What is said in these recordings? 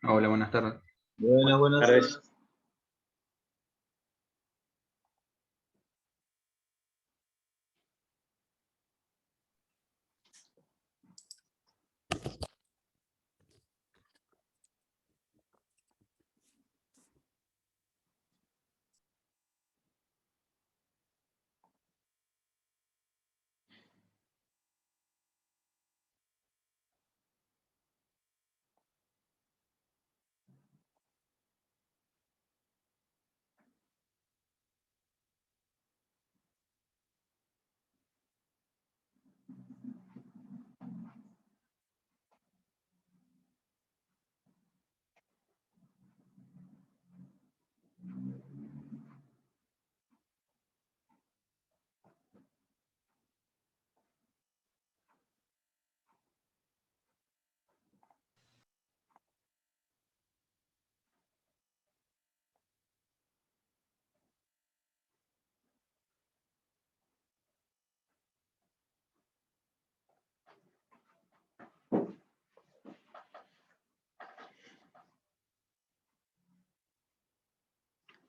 Hola, buenas tardes. Buenas tardes.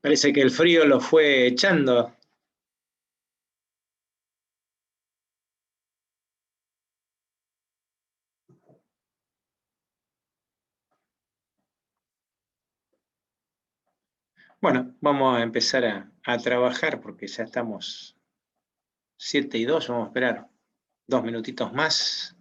Parece que el frío lo fue echando. Bueno, vamos a empezar a trabajar porque ya estamos 7:02, vamos a esperar 2 minutitos más.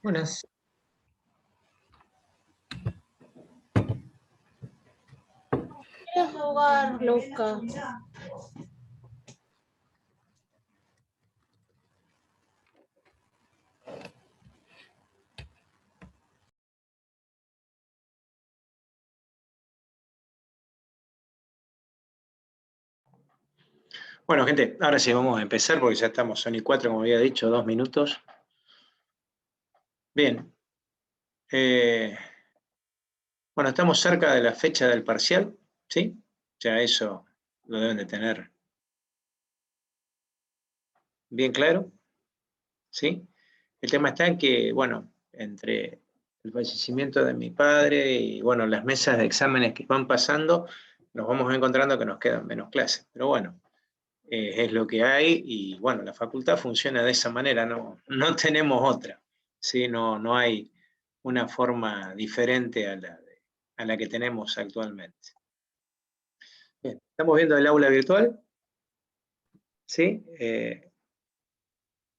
Buenas. ¿Quieres jugar, Luca? Bueno, gente, ahora sí vamos a empezar porque ya estamos, son y 4, como había dicho, 2 minutos. Bien. Bueno, estamos cerca de la fecha del parcial, ¿sí? Ya eso lo deben de tener bien claro, ¿sí? El tema está en que, bueno, entre el fallecimiento de mi padre y, bueno, las mesas de exámenes que van pasando, nos vamos encontrando que nos quedan menos clases. Pero bueno, es lo que hay y, bueno, la facultad funciona de esa manera, no tenemos otra, ¿sí? No hay una forma diferente a la que tenemos actualmente. Bien, estamos viendo el aula virtual, ¿sí?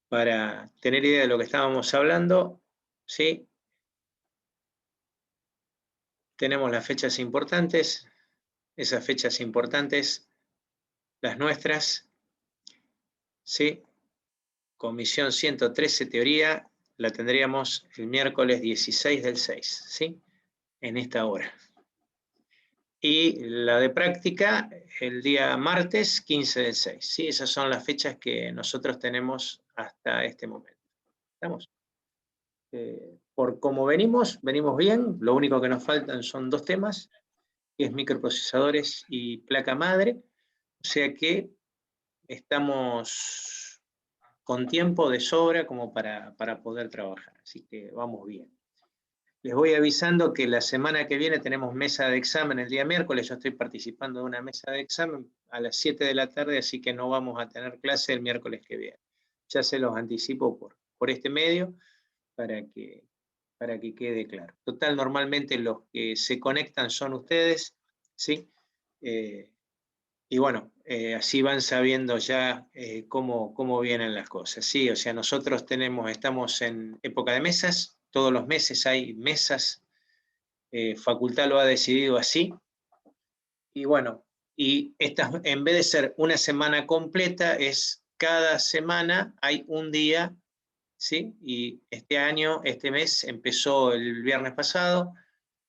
Para tener idea de lo que estábamos hablando, ¿sí? Tenemos las fechas importantes, esas fechas importantes, las nuestras, ¿sí? Comisión 113, teoría, la tendríamos el miércoles 16 del 6, ¿sí? En esta hora. Y la de práctica, el día martes 15 del 6, ¿sí? Esas son las fechas que nosotros tenemos hasta este momento. ¿Estamos? Por como venimos bien, lo único que nos faltan son 2 temas, que es microprocesadores y placa madre, o sea que estamos con tiempo de sobra como para poder trabajar, así que vamos bien. Les voy avisando que la semana que viene tenemos mesa de examen el día miércoles. Yo estoy participando de una mesa de examen a las 7 de la tarde, así que no vamos a tener clase el miércoles que viene. Ya se los anticipo por este medio para que quede claro. Total, normalmente los que se conectan son ustedes, ¿sí? Y bueno, así van sabiendo ya cómo vienen las cosas, ¿sí? O sea, nosotros estamos en época de mesas, todos los meses hay mesas, facultad lo ha decidido así, y bueno, y en vez de ser una semana completa, es cada semana hay un día, ¿sí? Y este mes empezó el viernes pasado,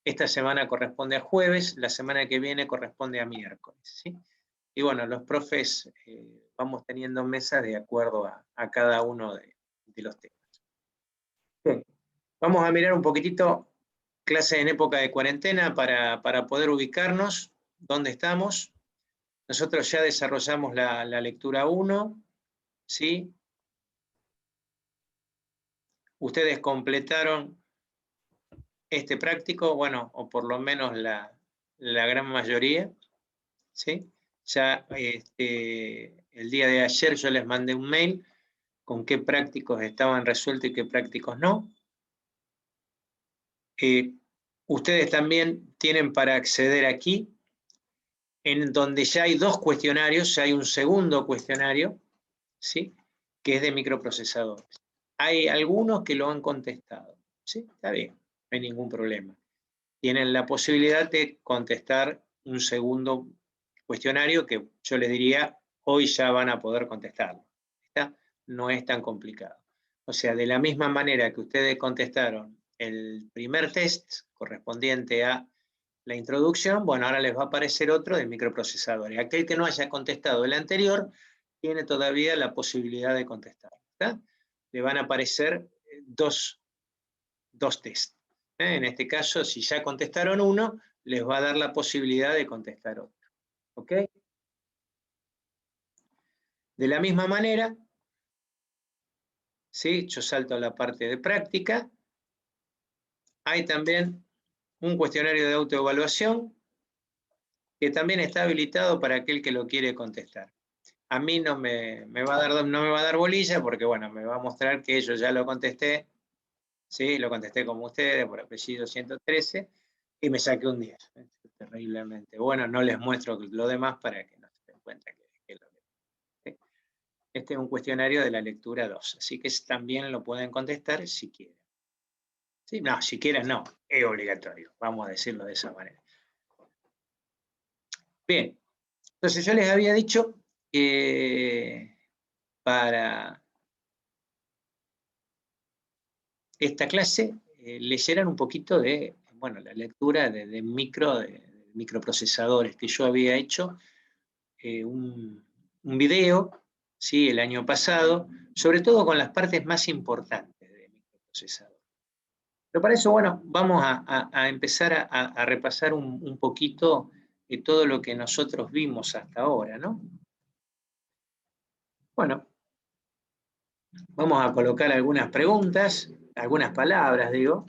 esta semana corresponde a jueves, la semana que viene corresponde a miércoles, ¿sí? Y bueno, los profes vamos teniendo mesas de acuerdo a cada uno de los temas. Bien, vamos a mirar un poquitito clase en época de cuarentena para poder ubicarnos dónde estamos. Nosotros ya desarrollamos la lectura 1, ¿sí? Ustedes completaron este práctico, bueno, o por lo menos la gran mayoría, ¿sí? Ya el día de ayer yo les mandé un mail con qué prácticos estaban resueltos y qué prácticos no. Ustedes también tienen para acceder aquí, en donde ya hay 2 cuestionarios, ya hay un segundo cuestionario, ¿sí? Que es de microprocesadores. Hay algunos que lo han contestado, ¿sí? Está bien, no hay ningún problema. Tienen la posibilidad de contestar un segundo cuestionario que yo les diría, hoy ya van a poder contestarlo. ¿Está? No es tan complicado. O sea, de la misma manera que ustedes contestaron el primer test correspondiente a la introducción, bueno, ahora les va a aparecer otro de microprocesadores. Aquel que no haya contestado el anterior tiene todavía la posibilidad de contestar. ¿Está? Le van a aparecer dos tests. En este caso, si ya contestaron uno, les va a dar la posibilidad de contestar otro. ¿Ok? De la misma manera, ¿sí? Yo salto a la parte de práctica. Hay también un cuestionario de autoevaluación que también está habilitado para aquel que lo quiere contestar. A mí no me va a dar bolilla porque, bueno, me va a mostrar que yo ya lo contesté, ¿sí? Lo contesté como ustedes, por apellido 113, y me saqué un 10, terriblemente. Bueno, no les muestro lo demás para que no se den cuenta que lo demás. Este es un cuestionario de la lectura 2, así que también lo pueden contestar si quieren. ¿Sí? No, si quieren no, es obligatorio, vamos a decirlo de esa manera. Bien, entonces yo les había dicho que para esta clase leyeran un poquito de, bueno, la lectura de microprocesadores que yo había hecho un video, ¿sí? El año pasado, sobre todo con las partes más importantes de microprocesadores. Pero para eso, bueno, vamos a empezar a repasar un poquito de todo lo que nosotros vimos hasta ahora, ¿no? Bueno, vamos a colocar algunas preguntas, algunas palabras, digo.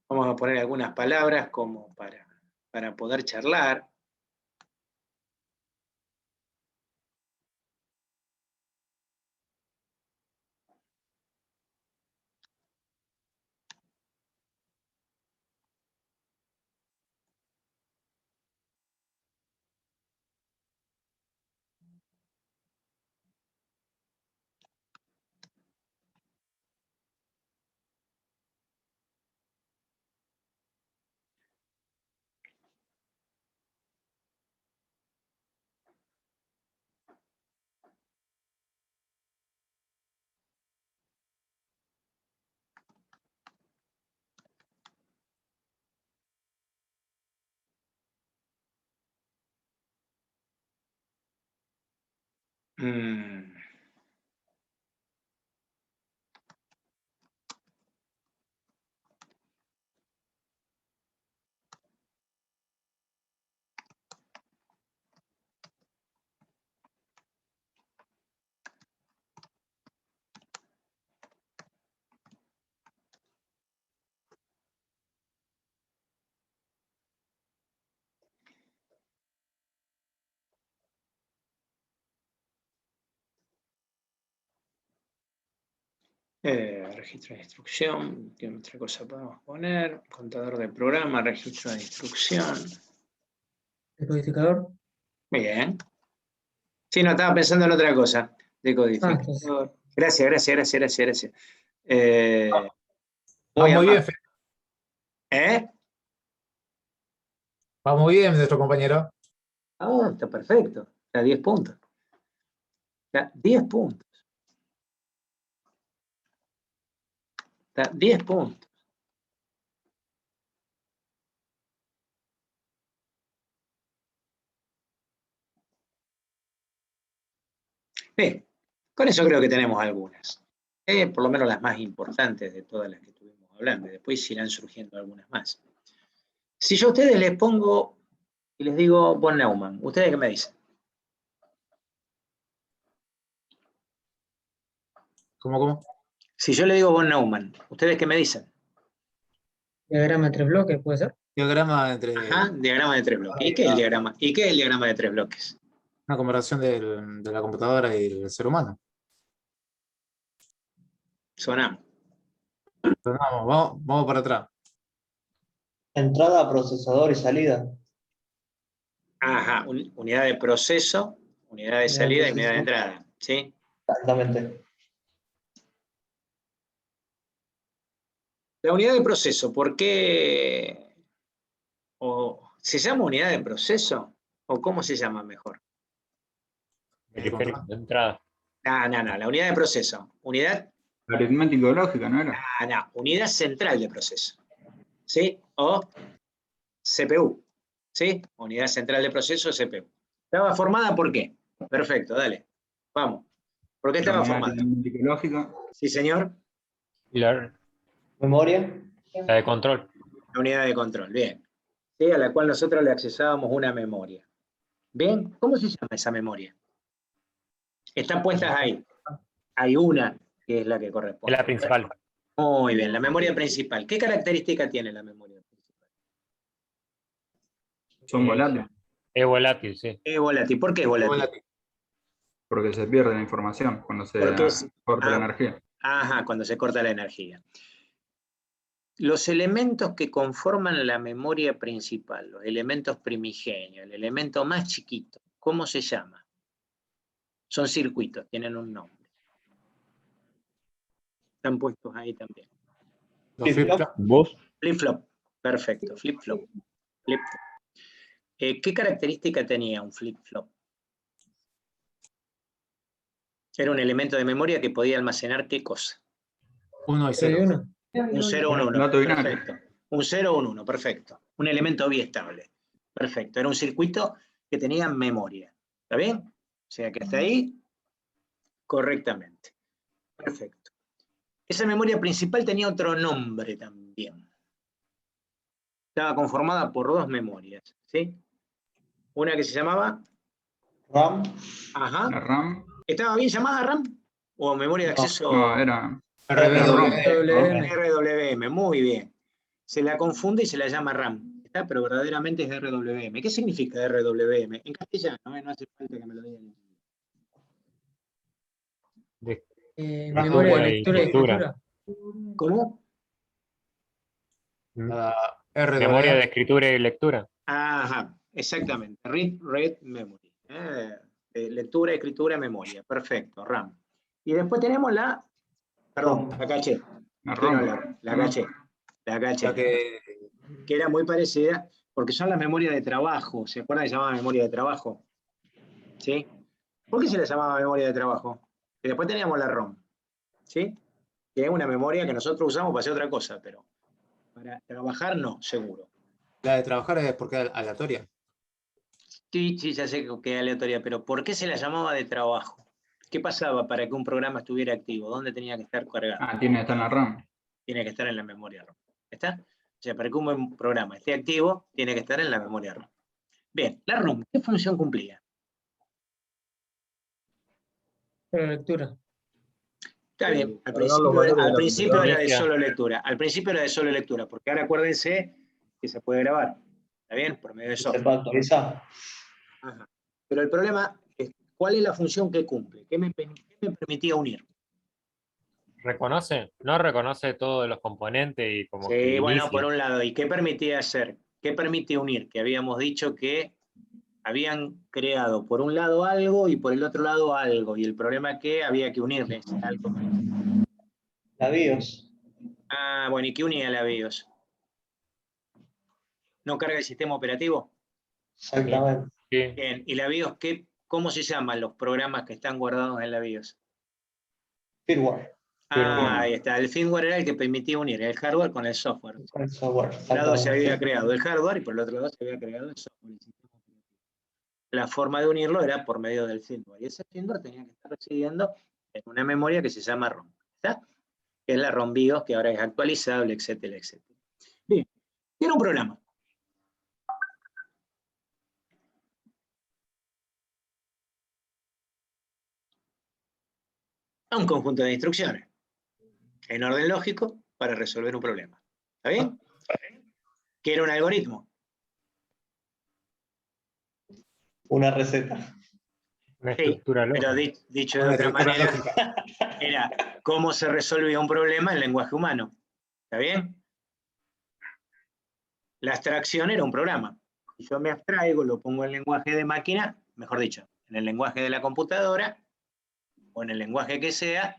Vamos a poner algunas palabras como para poder charlar. Mm. Registro de instrucción, ¿qué otra cosa podemos poner? Contador de programa, registro de instrucción. Decodificador. Bien. Sí, no, estaba pensando en otra cosa. Decodificador. Gracias. Va muy bien, Fede. ¿Eh? Va muy bien, nuestro compañero. Ah, está perfecto. Está 10 puntos. Está 10 puntos. Está 10 puntos. Bien, con eso creo que tenemos algunas. Por lo menos las más importantes de todas las que estuvimos hablando. Y después irán surgiendo algunas más. Si yo a ustedes les pongo y les digo von Neumann, ¿ustedes qué me dicen? ¿Cómo? Si yo le digo von Neumann, ¿ustedes qué me dicen? Diagrama de 3 bloques, ¿puede ser? Diagrama entre Ajá, diagrama de 3 bloques. ¿Y qué es el diagrama? ¿Y qué es el diagrama de 3 bloques? una comparación de la computadora y el ser humano. Sonamos. Pero no, vamos para atrás. Entrada, procesador y salida. Ajá, unidad de proceso, unidad de salida y unidad de entrada. ¿Sí? Exactamente. La unidad de proceso, ¿por qué? ¿O se llama unidad de proceso? ¿O cómo se llama mejor? Periférico de entrada. No, la unidad de proceso. Unidad, Aritmético lógica, ¿no era? unidad central de proceso. ¿Sí? O CPU. ¿Sí? Unidad central de proceso, CPU. ¿Estaba formada por qué? Perfecto, dale. Vamos. ¿Por qué estaba formada? Aritmético lógica. Sí, señor. Y la Memoria. de control. La unidad de control, bien. ¿Sí? A la cual nosotros le accesábamos una memoria. ¿Bien? ¿Cómo se llama esa memoria? Están puestas ahí. Hay una que es la que Es corresponde. la principal. Muy bien, la memoria principal. ¿Qué característica tiene la memoria principal? Son volátiles, Es volátil, sí. Es volátil. ¿Por qué es volátil? porque se pierde la información cuando se Porque corta la energía. Ajá, cuando se corta la energía. Los elementos que conforman la memoria principal, los elementos primigenios, el elemento más chiquito, ¿cómo se llama? Son circuitos, tienen un nombre. Están puestos ahí también. Los flip-flop. ¿Vos? Flip-flop, perfecto, flip-flop. Flip-flop. ¿Qué característica tenía un flip-flop? Era un elemento de memoria que podía almacenar ¿qué cosa? 1 y 0 y 0. 1. Un 0 o un 1. Dato binario. Perfecto. Un 0 o un 1, perfecto. Un elemento biestable. Perfecto. Era un circuito que tenía memoria. ¿Está bien? O sea que hasta ahí, correctamente. Perfecto. Esa memoria principal tenía otro nombre también. Estaba conformada por dos memorias. ¿Sí? Una que se llamaba... RAM. Ajá. La RAM. ¿Estaba bien llamada RAM? ¿O memoria de acceso? No, era RWM. RWM, muy bien. Se la confunde y se la llama RAM. ¿Está? Pero verdaderamente es RWM. ¿Qué significa RWM? En castellano, no hace falta que me lo digan. Memoria de lectura y escritura. escritura. ¿Cómo? Memoria de escritura y lectura. Ajá, exactamente. Read, memory. Lectura, escritura, memoria. Perfecto, RAM. Y después tenemos la... Perdón, la caché. la Quiero ROM. hablar. La caché. La caché. La que Que era muy parecida, porque son las memorias de trabajo. ¿Se acuerdan que se llamaba memoria de trabajo? ¿Sí? ¿Por qué se le llamaba memoria de trabajo? Que después teníamos la ROM. ¿Sí? Que es una memoria que nosotros usamos para hacer otra cosa, pero para trabajar no, seguro. la de trabajar es porque es aleatoria. Sí, ya sé que es aleatoria, pero ¿por qué se la llamaba de trabajo? ¿Qué pasaba para que un programa estuviera activo? ¿Dónde tenía que estar cargado? Ah, tiene que estar en la RAM. Tiene que estar en la memoria RAM. ¿Está? O sea, para que un buen programa esté activo, tiene que estar en la memoria RAM. Bien, la ROM, ¿qué función cumplía? Para lectura. Está bien, al Cargar los valores de la principio era de computadora. solo lectura. Al principio era de solo lectura, porque ahora acuérdense que se puede grabar. ¿Está bien? Por medio de Se software. puede actualizar. Ajá. Pero el problema es, ¿cuál es la función que cumple? ¿Qué me permitía unir? ¿Reconoce? No reconoce todos los componentes y como Sí, que bueno, inicia. por un lado. ¿Y qué permitía hacer? ¿Qué permite unir? Que habíamos dicho que habían creado por un lado algo y por el otro lado algo. Y el problema es que había que unirles algo. La BIOS. Ah, bueno, ¿y qué unía la BIOS? ¿No carga el sistema operativo? Exactamente. Sí. Bien, ¿y la BIOS cómo se llaman los programas que están guardados en la BIOS? Firmware. Ah, ahí está. El firmware era el que permitía unir el hardware con el software. Con el software. Por un lado se había Exactamente. creado el hardware y por el otro lado se había creado el software. El sistema operativo. La forma de unirlo era por medio del firmware. Y ese firmware tenía que estar residiendo en una memoria que se llama ROM. ¿Está? Que es la ROM BIOS, que ahora es actualizable, etcétera, etcétera. Bien, tiene un programa. A un conjunto de instrucciones en orden lógico para resolver un problema. ¿Está bien? ¿Qué era un algoritmo? Una receta. Una Sí, estructura pero lógica. dicho de Una otra estructura manera, lógica. era cómo se resolvía un problema en lenguaje humano. ¿Está bien? La abstracción era un programa. Si yo me abstraigo, lo pongo en lenguaje de máquina, mejor dicho, en el lenguaje de la computadora, o en el lenguaje que sea,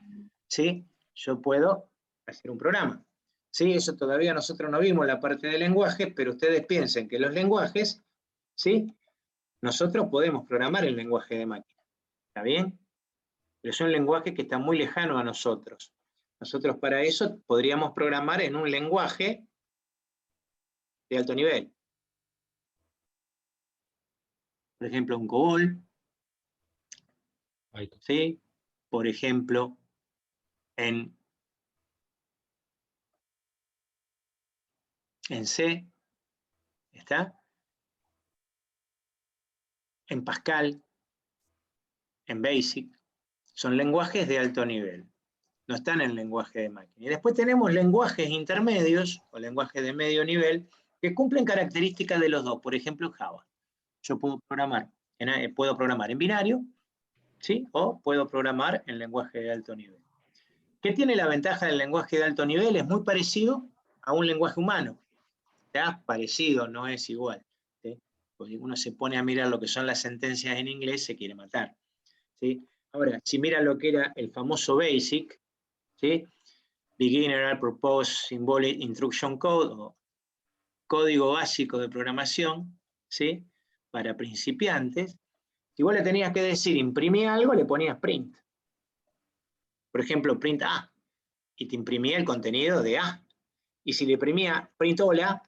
¿sí? Yo puedo hacer un programa. Sí, eso todavía nosotros no vimos la parte del lenguaje, pero ustedes piensen que los lenguajes, ¿sí? Nosotros podemos programar el lenguaje de máquina. ¿Está bien? Pero son lenguajes que están muy lejanos a nosotros. Nosotros para eso podríamos programar en un lenguaje de alto nivel. Por ejemplo, un COBOL, Ahí está. ¿sí? Por ejemplo, en C, ¿está? En Pascal, en Basic, son lenguajes de alto nivel. No están en lenguaje de máquina. Y después tenemos lenguajes intermedios, o lenguajes de medio nivel, que cumplen características de los dos. Por ejemplo, Java. Yo puedo programar en binario, ¿sí? O puedo programar en lenguaje de alto nivel. ¿Qué tiene la ventaja del lenguaje de alto nivel? Es muy parecido a un lenguaje humano. ¿Ya? Parecido, no es igual. ¿Sí? Porque uno se pone a mirar lo que son las sentencias en inglés, se quiere matar. ¿Sí? Ahora, si mira lo que era el famoso BASIC, ¿sí? Beginner Purpose Symbolic Instruction Code, o código básico de programación, ¿sí? Para principiantes, si vos le tenías que decir imprimí algo, le ponías print. Por ejemplo, print A, y te imprimía el contenido de A. Y si le imprimía print hola,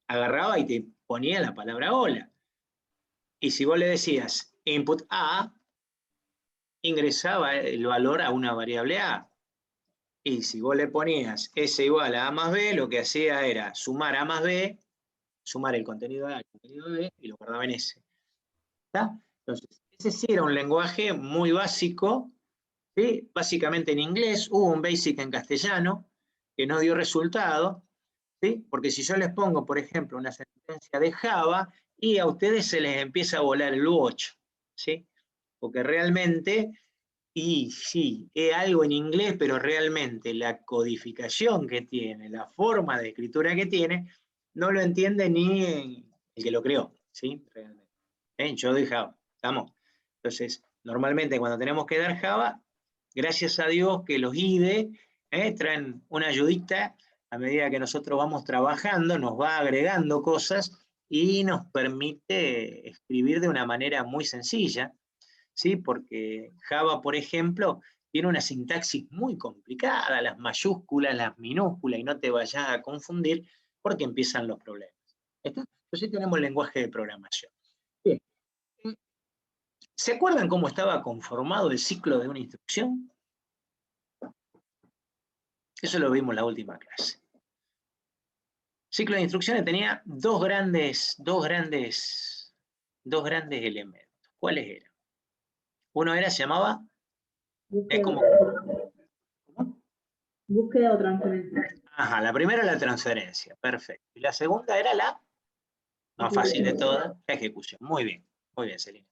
agarraba y te ponía la palabra hola. Y si vos le decías input A, ingresaba el valor a una variable A. Y si vos le ponías S igual a A más B, lo que hacía era sumar A más B, sumar el contenido A al contenido B, y lo guardaba en S. ¿Está? Entonces, ese sí era un lenguaje muy básico, ¿sí? Básicamente en inglés, hubo un BASIC en castellano, que no dio resultado, ¿sí? Porque si yo les pongo, por ejemplo, una sentencia de Java, y a ustedes se les empieza a volar el watch, ¿sí? Porque realmente, y sí, es algo en inglés, pero realmente la codificación que tiene, la forma de escritura que tiene, no lo entiende ni el que lo creó, ¿sí? Realmente. Yo doy Java, ¿estamos? Entonces, normalmente cuando tenemos que dar Java, gracias a Dios que los IDE traen una ayudita a medida que nosotros vamos trabajando, nos va agregando cosas y nos permite escribir de una manera muy sencilla, ¿sí? Porque Java, por ejemplo, tiene una sintaxis muy complicada, las mayúsculas, las minúsculas, y no te vayas a confundir porque empiezan los problemas. ¿Está? Entonces tenemos el lenguaje de programación. Bien. ¿Se acuerdan cómo estaba conformado el ciclo de una instrucción? Eso lo vimos en la última clase. El ciclo de instrucciones tenía dos grandes elementos. ¿Cuáles eran? Uno se llamaba, es como, ¿cómo? Búsqueda o transferencia. Ajá, la primera la transferencia, perfecto. Y la segunda era la más fácil de todas, la ejecución. Muy bien, Celina.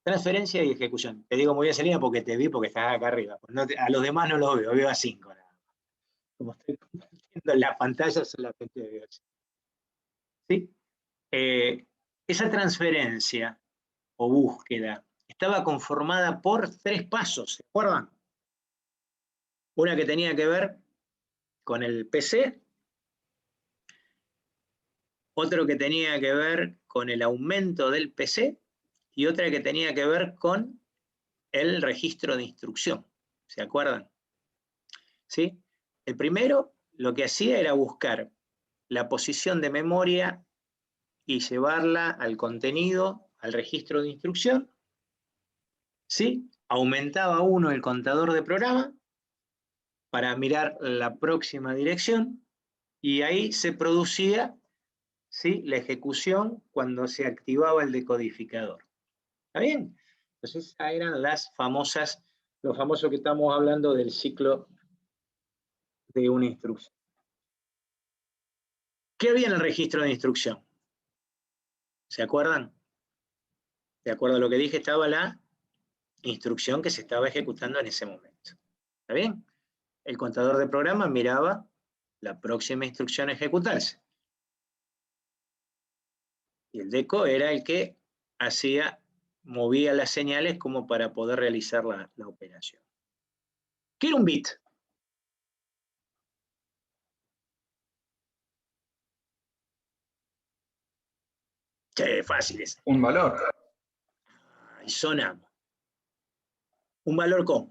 Transferencia y ejecución. Te digo muy bien, Celina, porque te vi, porque estás acá arriba. A los demás no los veo a 5. Como estoy compartiendo en la pantalla, solamente veo así. ¿Sí? Esa transferencia o búsqueda estaba conformada por 3 pasos, ¿se acuerdan? Una que tenía que ver con el PC, otro que tenía que ver con el aumento del PC y otra que tenía que ver con el registro de instrucción, ¿se acuerdan? ¿Sí? El primero lo que hacía era buscar la posición de memoria y llevarla al contenido, al registro de instrucción, ¿sí? Aumentaba 1 el contador de programa para mirar la próxima dirección y ahí se producía, ¿sí?, la ejecución cuando se activaba el decodificador. ¿Está bien? Entonces esas eran los famosos que estamos hablando del ciclo de una instrucción. ¿Qué había en el registro de instrucción? ¿Se acuerdan? De acuerdo a lo que dije, estaba la instrucción que se estaba ejecutando en ese momento. ¿Está bien? El contador de programa miraba la próxima instrucción a ejecutarse. Y el deco era el que movía las señales como para poder realizar la operación. ¿Qué era un bit? Che, fáciles. Un valor. Ahí sonamos. ¿Un valor cómo?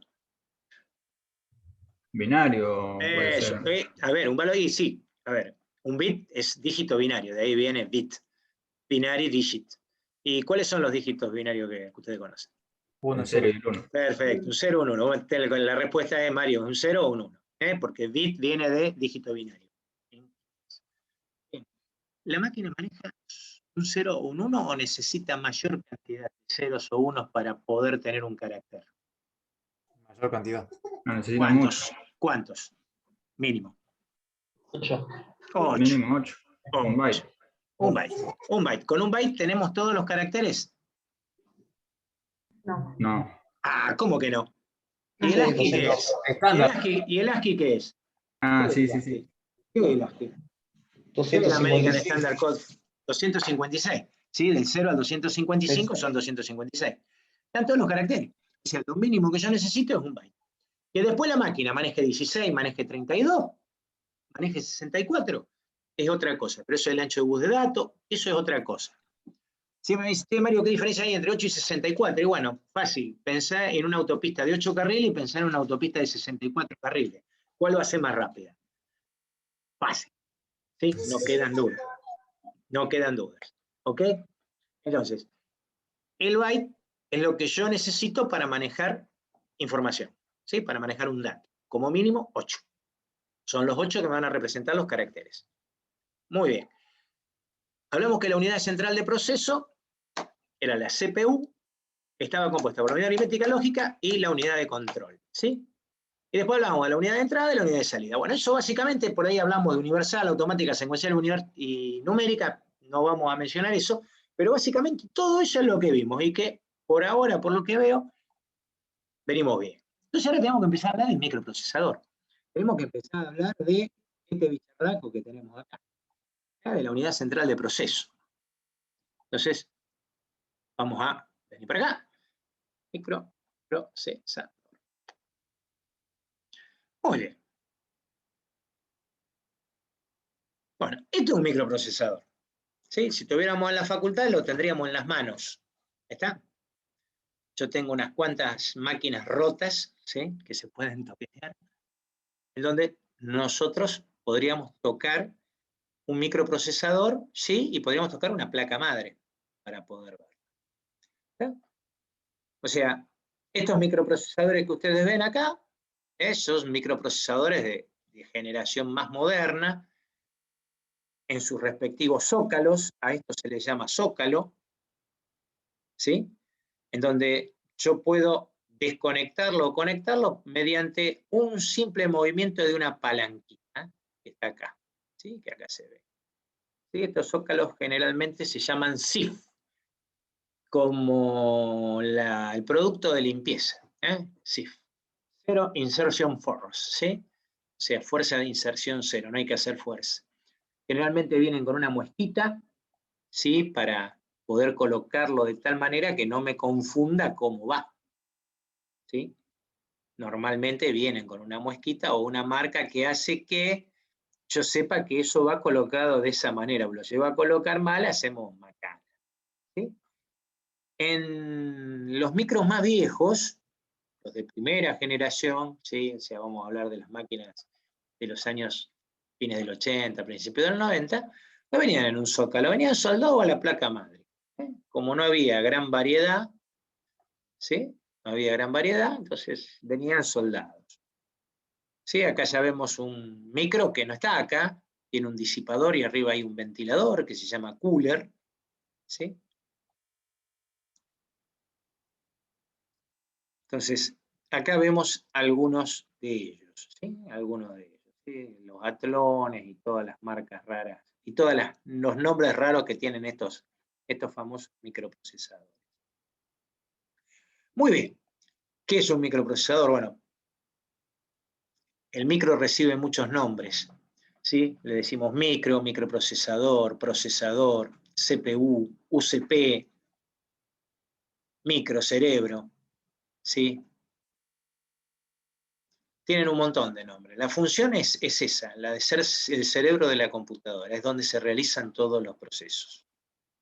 Binario puede Eso. ser. A ver, un valor, y sí. A ver, un bit es dígito binario, de ahí viene bit. Binary digit. ¿Y cuáles son los dígitos binarios que ustedes conocen? 1, Un 0 0. y el 1. Perfecto, un 0 o un 1. La respuesta es, Mario, un 0 o un 1. Porque bit viene de dígito binario. Bien. ¿La máquina maneja un 0 o un 1 o necesita mayor cantidad de ceros o unos para poder tener un carácter? Mayor cantidad. No necesita mucho. ¿Cuántos? Mínimo. 8. 8. Mínimo 8. Un byte. Un byte. Un byte. ¿Con un byte tenemos todos los caracteres? No. No. Ah, ¿cómo que no? ¿Y el Sí, ASCII qué es? Estándar. ¿Y el ASCII qué es? Ah, ¿Qué es sí, el sí, sí. ASCII? ¿Qué es el ASCII? ¿Qué es el American 256. Standard Code? 256. ¿Sí? Del 0 al 255 son 256. Están todos los caracteres. O sea, lo mínimo que yo necesito es un byte. Que después la máquina maneje 16, maneje 32, maneje 64, es otra cosa. Pero eso es el ancho de bus de datos, eso es otra cosa. Si me dice, Mario, ¿qué diferencia hay entre 8 y 64? Y bueno, fácil. Pensá en una autopista de 8 carriles y pensá en una autopista de 64 carriles. ¿Cuál va a ser más rápida? Fácil. ¿Sí? No quedan dudas. No quedan dudas. ¿Ok? Entonces, el byte es lo que yo necesito para manejar información. ¿Sí? Para manejar un dato. Como mínimo, 8. Son los 8 que me van a representar los caracteres. Muy bien. Hablamos que la unidad central de proceso era la CPU, estaba compuesta por la unidad aritmética lógica y la unidad de control, ¿sí? Y después hablamos de la unidad de entrada y la unidad de salida. Bueno, eso básicamente, por ahí hablamos de universal, automática, secuencial y numérica, no vamos a mencionar eso, pero básicamente todo eso es lo que vimos y que por ahora, por lo que veo, venimos bien. Entonces ahora tenemos que empezar a hablar del microprocesador. Tenemos que empezar a hablar de este bicharraco que tenemos acá, de la unidad central de proceso. Entonces, vamos a venir para acá. Microprocesador. Muy bien. Bueno, esto es un microprocesador. ¿Sí? Si tuviéramos en la facultad, lo tendríamos en las manos. ¿Está? Yo tengo unas cuantas máquinas rotas, ¿sí?, que se pueden toquetear, en donde nosotros podríamos tocar un microprocesador, ¿sí?, y podríamos tocar una placa madre para poder ver. ¿Está? O sea, estos microprocesadores que ustedes ven acá, esos microprocesadores de generación más moderna, en sus respectivos zócalos, a esto se les llama zócalo, ¿sí? En donde yo puedo desconectarlo o conectarlo mediante un simple movimiento de una palanquita, que está acá, ¿sí? Que acá se ve. ¿Sí? Estos zócalos generalmente se llaman SIF, como el producto de limpieza, SIF. Zero Insertion Force, ¿sí? O sea, fuerza de inserción cero, no hay que hacer fuerza. Generalmente vienen con una muesquita, ¿sí? Para poder colocarlo de tal manera que no me confunda cómo va, ¿sí? Normalmente vienen con una muesquita o una marca que hace que yo sepa que eso va colocado de esa manera. Lo llevo a colocar mal, hacemos macana, ¿sí? En los micros más viejos, los de primera generación, ¿sí? O sea, vamos a hablar de las máquinas de los años fines del 80, principios del 90, no venían en un zócalo, venían soldados a la placa madre. Como no había gran variedad, ¿sí? No había gran variedad, entonces venían soldados. ¿Sí? Acá ya vemos un micro que no está acá, tiene un disipador y arriba hay un ventilador que se llama cooler, ¿sí? Entonces, acá vemos algunos de ellos, ¿sí? Algunos de ellos, ¿sí? Los atlones y todas las marcas raras, y todos los nombres raros que tienen estos famosos microprocesadores. Muy bien, ¿qué es un microprocesador? Bueno, el micro recibe muchos nombres, ¿sí? Le decimos micro, microprocesador, procesador, CPU, UCP, microcerebro, ¿sí? Tienen un montón de nombres. La función es esa, la de ser el cerebro de la computadora, es donde se realizan todos los procesos,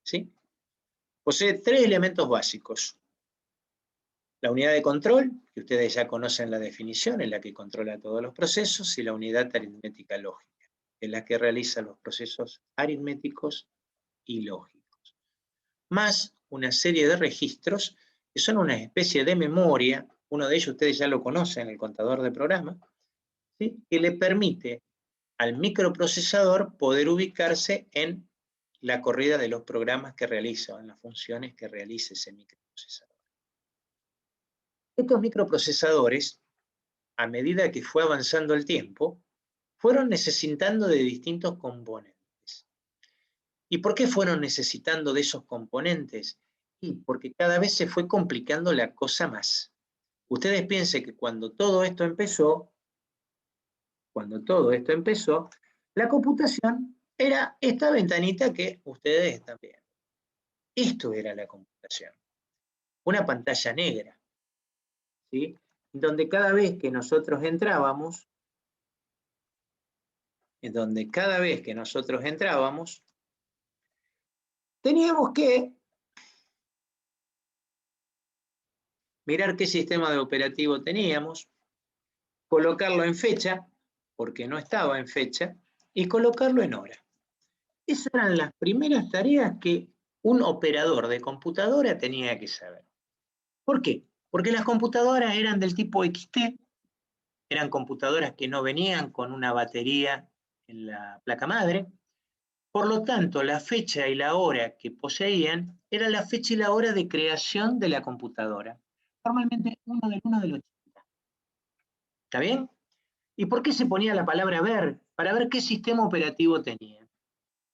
¿sí? Posee 3 elementos básicos. La unidad de control, que ustedes ya conocen la definición, es la que controla todos los procesos, y la unidad aritmética lógica, que es la que realiza los procesos aritméticos y lógicos. Más una serie de registros que son una especie de memoria, uno de ellos ustedes ya lo conocen, el contador de programa, ¿sí? Que le permite al microprocesador poder ubicarse en la corrida de los programas que realiza, en las funciones que realice ese microprocesador. Estos microprocesadores, a medida que fue avanzando el tiempo, fueron necesitando de distintos componentes. ¿Y por qué fueron necesitando de esos componentes? Y porque cada vez se fue complicando la cosa más. Ustedes piensen que cuando todo esto empezó, la computación era esta ventanita que ustedes están viendo. Esto era la computación. Una pantalla negra, ¿sí? Donde cada vez que nosotros entrábamos, teníamos que mirar qué sistema de operativo teníamos, colocarlo en fecha, porque no estaba en fecha, y colocarlo en hora. Esas eran las primeras tareas que un operador de computadora tenía que saber. ¿Por qué? Porque las computadoras eran del tipo XT, eran computadoras que no venían con una batería en la placa madre. Por lo tanto, la fecha y la hora que poseían era la fecha y la hora de creación de la computadora. Normalmente 1 del 1 del 80. ¿Está bien? ¿Y por qué se ponía la palabra ver? Para ver qué sistema operativo tenía.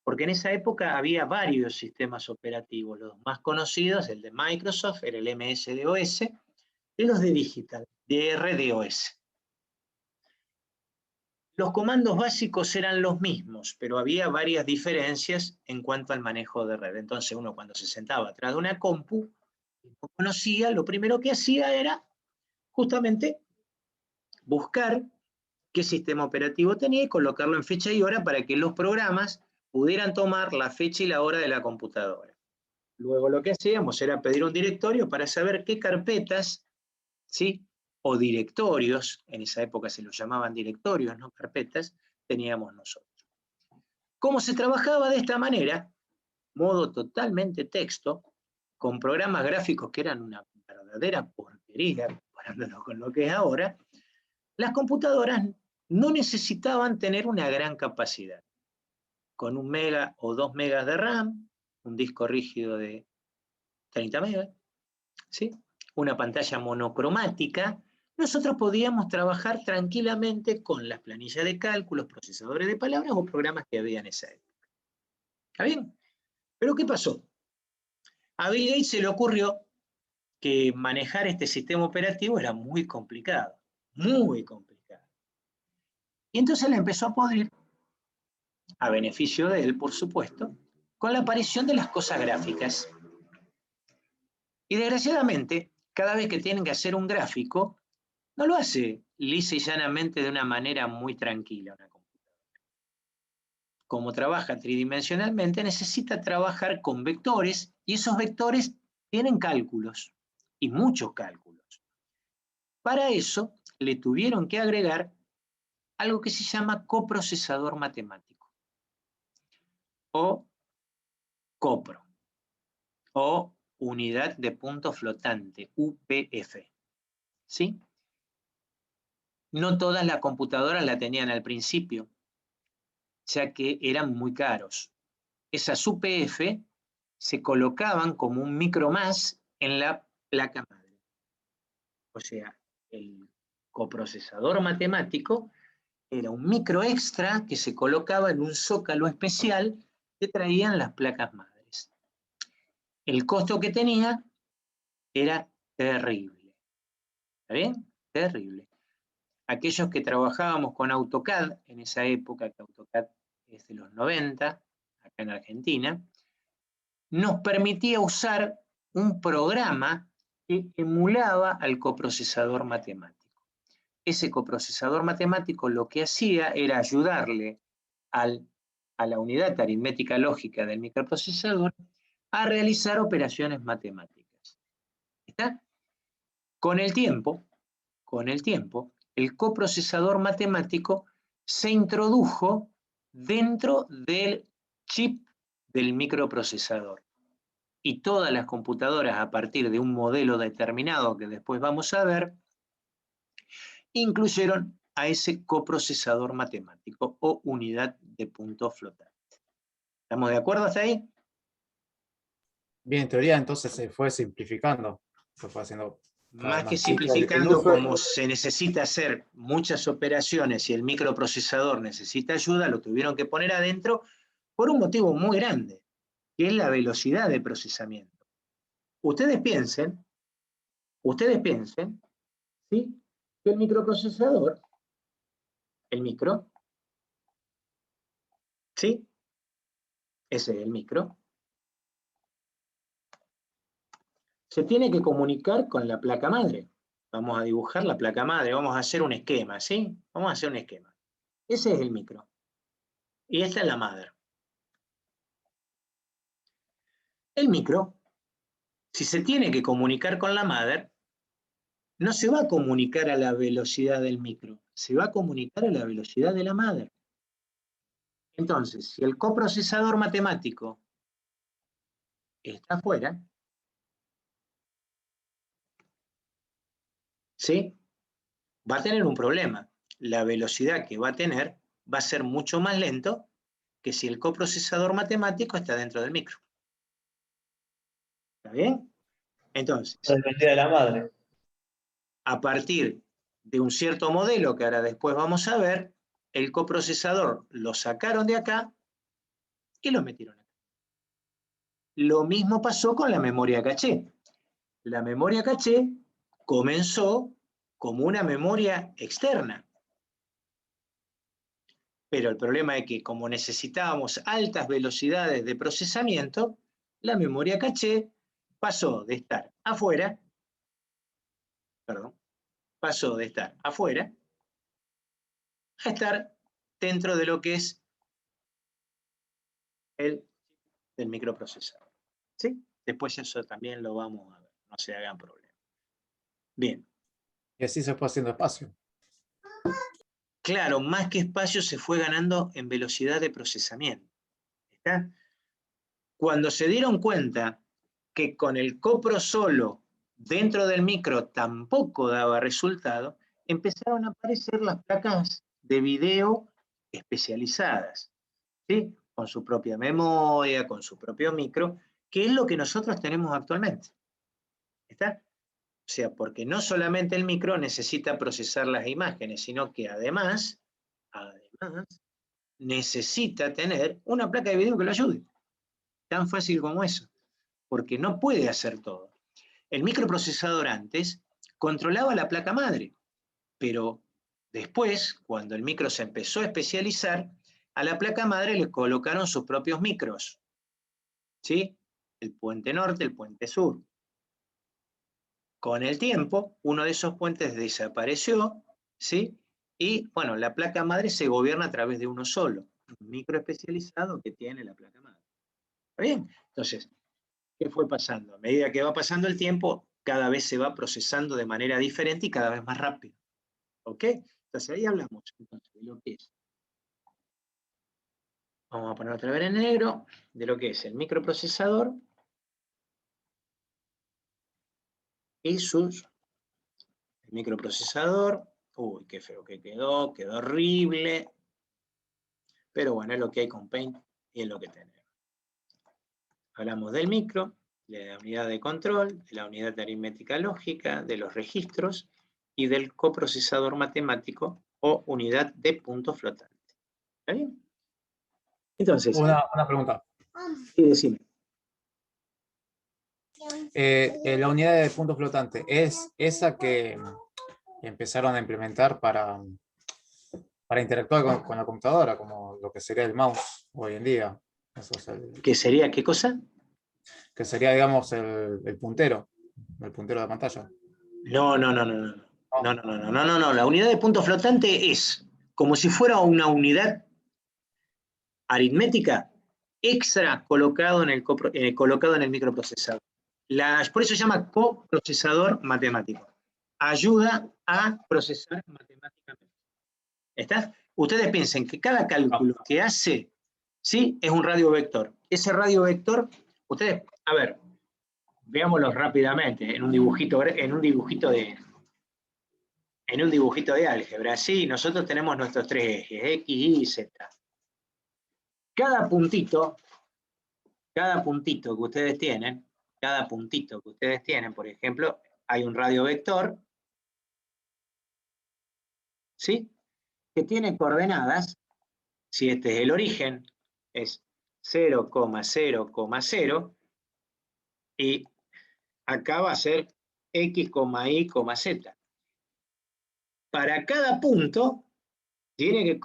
Porque en esa época había varios sistemas operativos. Los más conocidos, el de Microsoft, era el MS-DOS, y los de Digital, de RDOS. Los comandos básicos eran los mismos, pero había varias diferencias en cuanto al manejo de red. Entonces uno cuando se sentaba atrás de una compu, no conocía, lo primero que hacía era justamente buscar qué sistema operativo tenía y colocarlo en fecha y hora para que los programas pudieran tomar la fecha y la hora de la computadora. Luego lo que hacíamos era pedir un directorio para saber qué carpetas, ¿sí? O directorios, en esa época se los llamaban directorios, no carpetas, teníamos nosotros. ¿Cómo se trabajaba de esta manera? Modo totalmente texto, con programas gráficos que eran una verdadera porquería, comparándolo con lo que es ahora, las computadoras no necesitaban tener una gran capacidad. Con 1 mega o 2 megas de RAM, un disco rígido de 30 megas, ¿sí? Una pantalla monocromática, nosotros podíamos trabajar tranquilamente con las planillas de cálculos, procesadores de palabras o programas que había en esa época. ¿Está bien? Pero ¿qué pasó? A Bill Gates se le ocurrió que manejar este sistema operativo era muy complicado, muy complicado. Y entonces le empezó a podrir, a beneficio de él, por supuesto, con la aparición de las cosas gráficas. Y desgraciadamente, cada vez que tienen que hacer un gráfico, no lo hace lisa y llanamente de una manera muy tranquila una computadora. Como trabaja tridimensionalmente, necesita trabajar con vectores, y esos vectores tienen cálculos, y muchos cálculos. Para eso, le tuvieron que agregar algo que se llama coprocesador matemático, o COPRO, o unidad de punto flotante, UPF. ¿Sí? No todas las computadoras la tenían al principio, ya que eran muy caros. Esas UPF se colocaban como un micro más en la placa madre. O sea, el coprocesador matemático era un micro extra que se colocaba en un zócalo especial que traían las placas madres. El costo que tenía era terrible. ¿Está bien? Terrible. Aquellos que trabajábamos con AutoCAD en esa época, que AutoCAD es de los 90, acá en Argentina, nos permitía usar un programa que emulaba al coprocesador matemático. Ese coprocesador matemático lo que hacía era ayudarle a la unidad aritmética lógica del microprocesador a realizar operaciones matemáticas. ¿Está? Con el tiempo, el coprocesador matemático se introdujo dentro del chip del microprocesador. Y todas las computadoras, a partir de un modelo determinado que después vamos a ver, incluyeron a ese coprocesador matemático o unidad de punto flotante. ¿Estamos de acuerdo hasta ahí? Bien, en teoría entonces se fue simplificando, se fue haciendo Más que más chico el simplificando, uso. como se necesita hacer muchas operaciones y el microprocesador necesita ayuda, lo tuvieron que poner adentro por un motivo muy grande, que es la velocidad de procesamiento. Ustedes piensen, ¿sí?, que el microprocesador, el micro, ¿sí?, ese es el micro, se tiene que comunicar con la placa madre. Vamos a dibujar la placa madre, vamos a hacer un esquema, ¿sí? Vamos a hacer un esquema. Ese es el micro. Y esta es la madre. El micro, si se tiene que comunicar con la madre, no se va a comunicar a la velocidad del micro, se va a comunicar a la velocidad de la madre. Entonces, si el coprocesador matemático está afuera, ¿sí?, va a tener un problema. La velocidad que va a tener va a ser mucho más lento que si el coprocesador matemático está dentro del micro. ¿Está bien? Entonces, Dependía de la madre. a partir de un cierto modelo que ahora después vamos a ver, el coprocesador lo sacaron de acá y lo metieron acá. Lo mismo pasó con la memoria caché. La memoria caché comenzó como una memoria externa. Pero el problema es que como necesitábamos altas velocidades de procesamiento, la memoria caché pasó de estar afuera, a estar dentro de lo que es el microprocesador. ¿Sí? Después eso también lo vamos a ver, no se hagan problema. Bien. Y así se fue haciendo espacio. Claro, más que espacio se fue ganando en velocidad de procesamiento. ¿Está? Cuando se dieron cuenta que con el copro solo dentro del micro tampoco daba resultado, empezaron a aparecer las placas de video especializadas, ¿sí? Con su propia memoria, con su propio micro, que es lo que nosotros tenemos actualmente. ¿Está? O sea, porque no solamente el micro necesita procesar las imágenes, sino que además necesita tener una placa de video que lo ayude. Tan fácil como eso, porque no puede hacer todo. El microprocesador antes controlaba la placa madre, pero después, cuando el micro se empezó a especializar, a la placa madre le colocaron sus propios micros, ¿sí? El puente norte, el puente sur. Con el tiempo, uno de esos puentes desapareció, ¿sí? Y, bueno, la placa madre se gobierna a través de uno solo, un micro especializado que tiene la placa madre. ¿Está bien? Entonces, ¿qué fue pasando? A medida que va pasando el tiempo, cada vez se va procesando de manera diferente y cada vez más rápido. ¿Ok? Entonces, ahí hablamos entonces, de lo que es. Vamos a poner otra vez en negro, de lo que es el microprocesador y sus... El microprocesador, uy, qué feo que quedó horrible, pero bueno, es lo que hay con Paint y es lo que tenemos. Hablamos del micro, de la unidad de control, de la unidad de aritmética lógica, de los registros y del coprocesador matemático o unidad de punto flotante. ¿Está bien? Entonces, Una pregunta. sí, decime. La unidad de punto flotante, ¿es esa que empezaron a implementar para interactuar con la computadora, como lo que sería el mouse hoy en día? Eso es ¿Qué sería qué cosa? que sería, digamos, el puntero de la pantalla. No. La unidad de punto flotante es como si fuera una unidad aritmética extra colocado en el microprocesador. Por eso se llama coprocesador matemático. Ayuda a procesar matemáticamente. ¿Está? Ustedes piensen que cada cálculo que hace, ¿sí? Es un radio vector. Ese radio vector, ustedes, a ver, veámoslo rápidamente, en un dibujito de álgebra, ¿sí? Nosotros tenemos nuestros tres ejes, X, Y y Z. Cada puntito que ustedes tienen, por ejemplo, hay un radio vector, ¿sí? Que tiene coordenadas, si este es el origen, es 0,0,0, y acá va a ser X, Y, Z. Para cada punto, tiene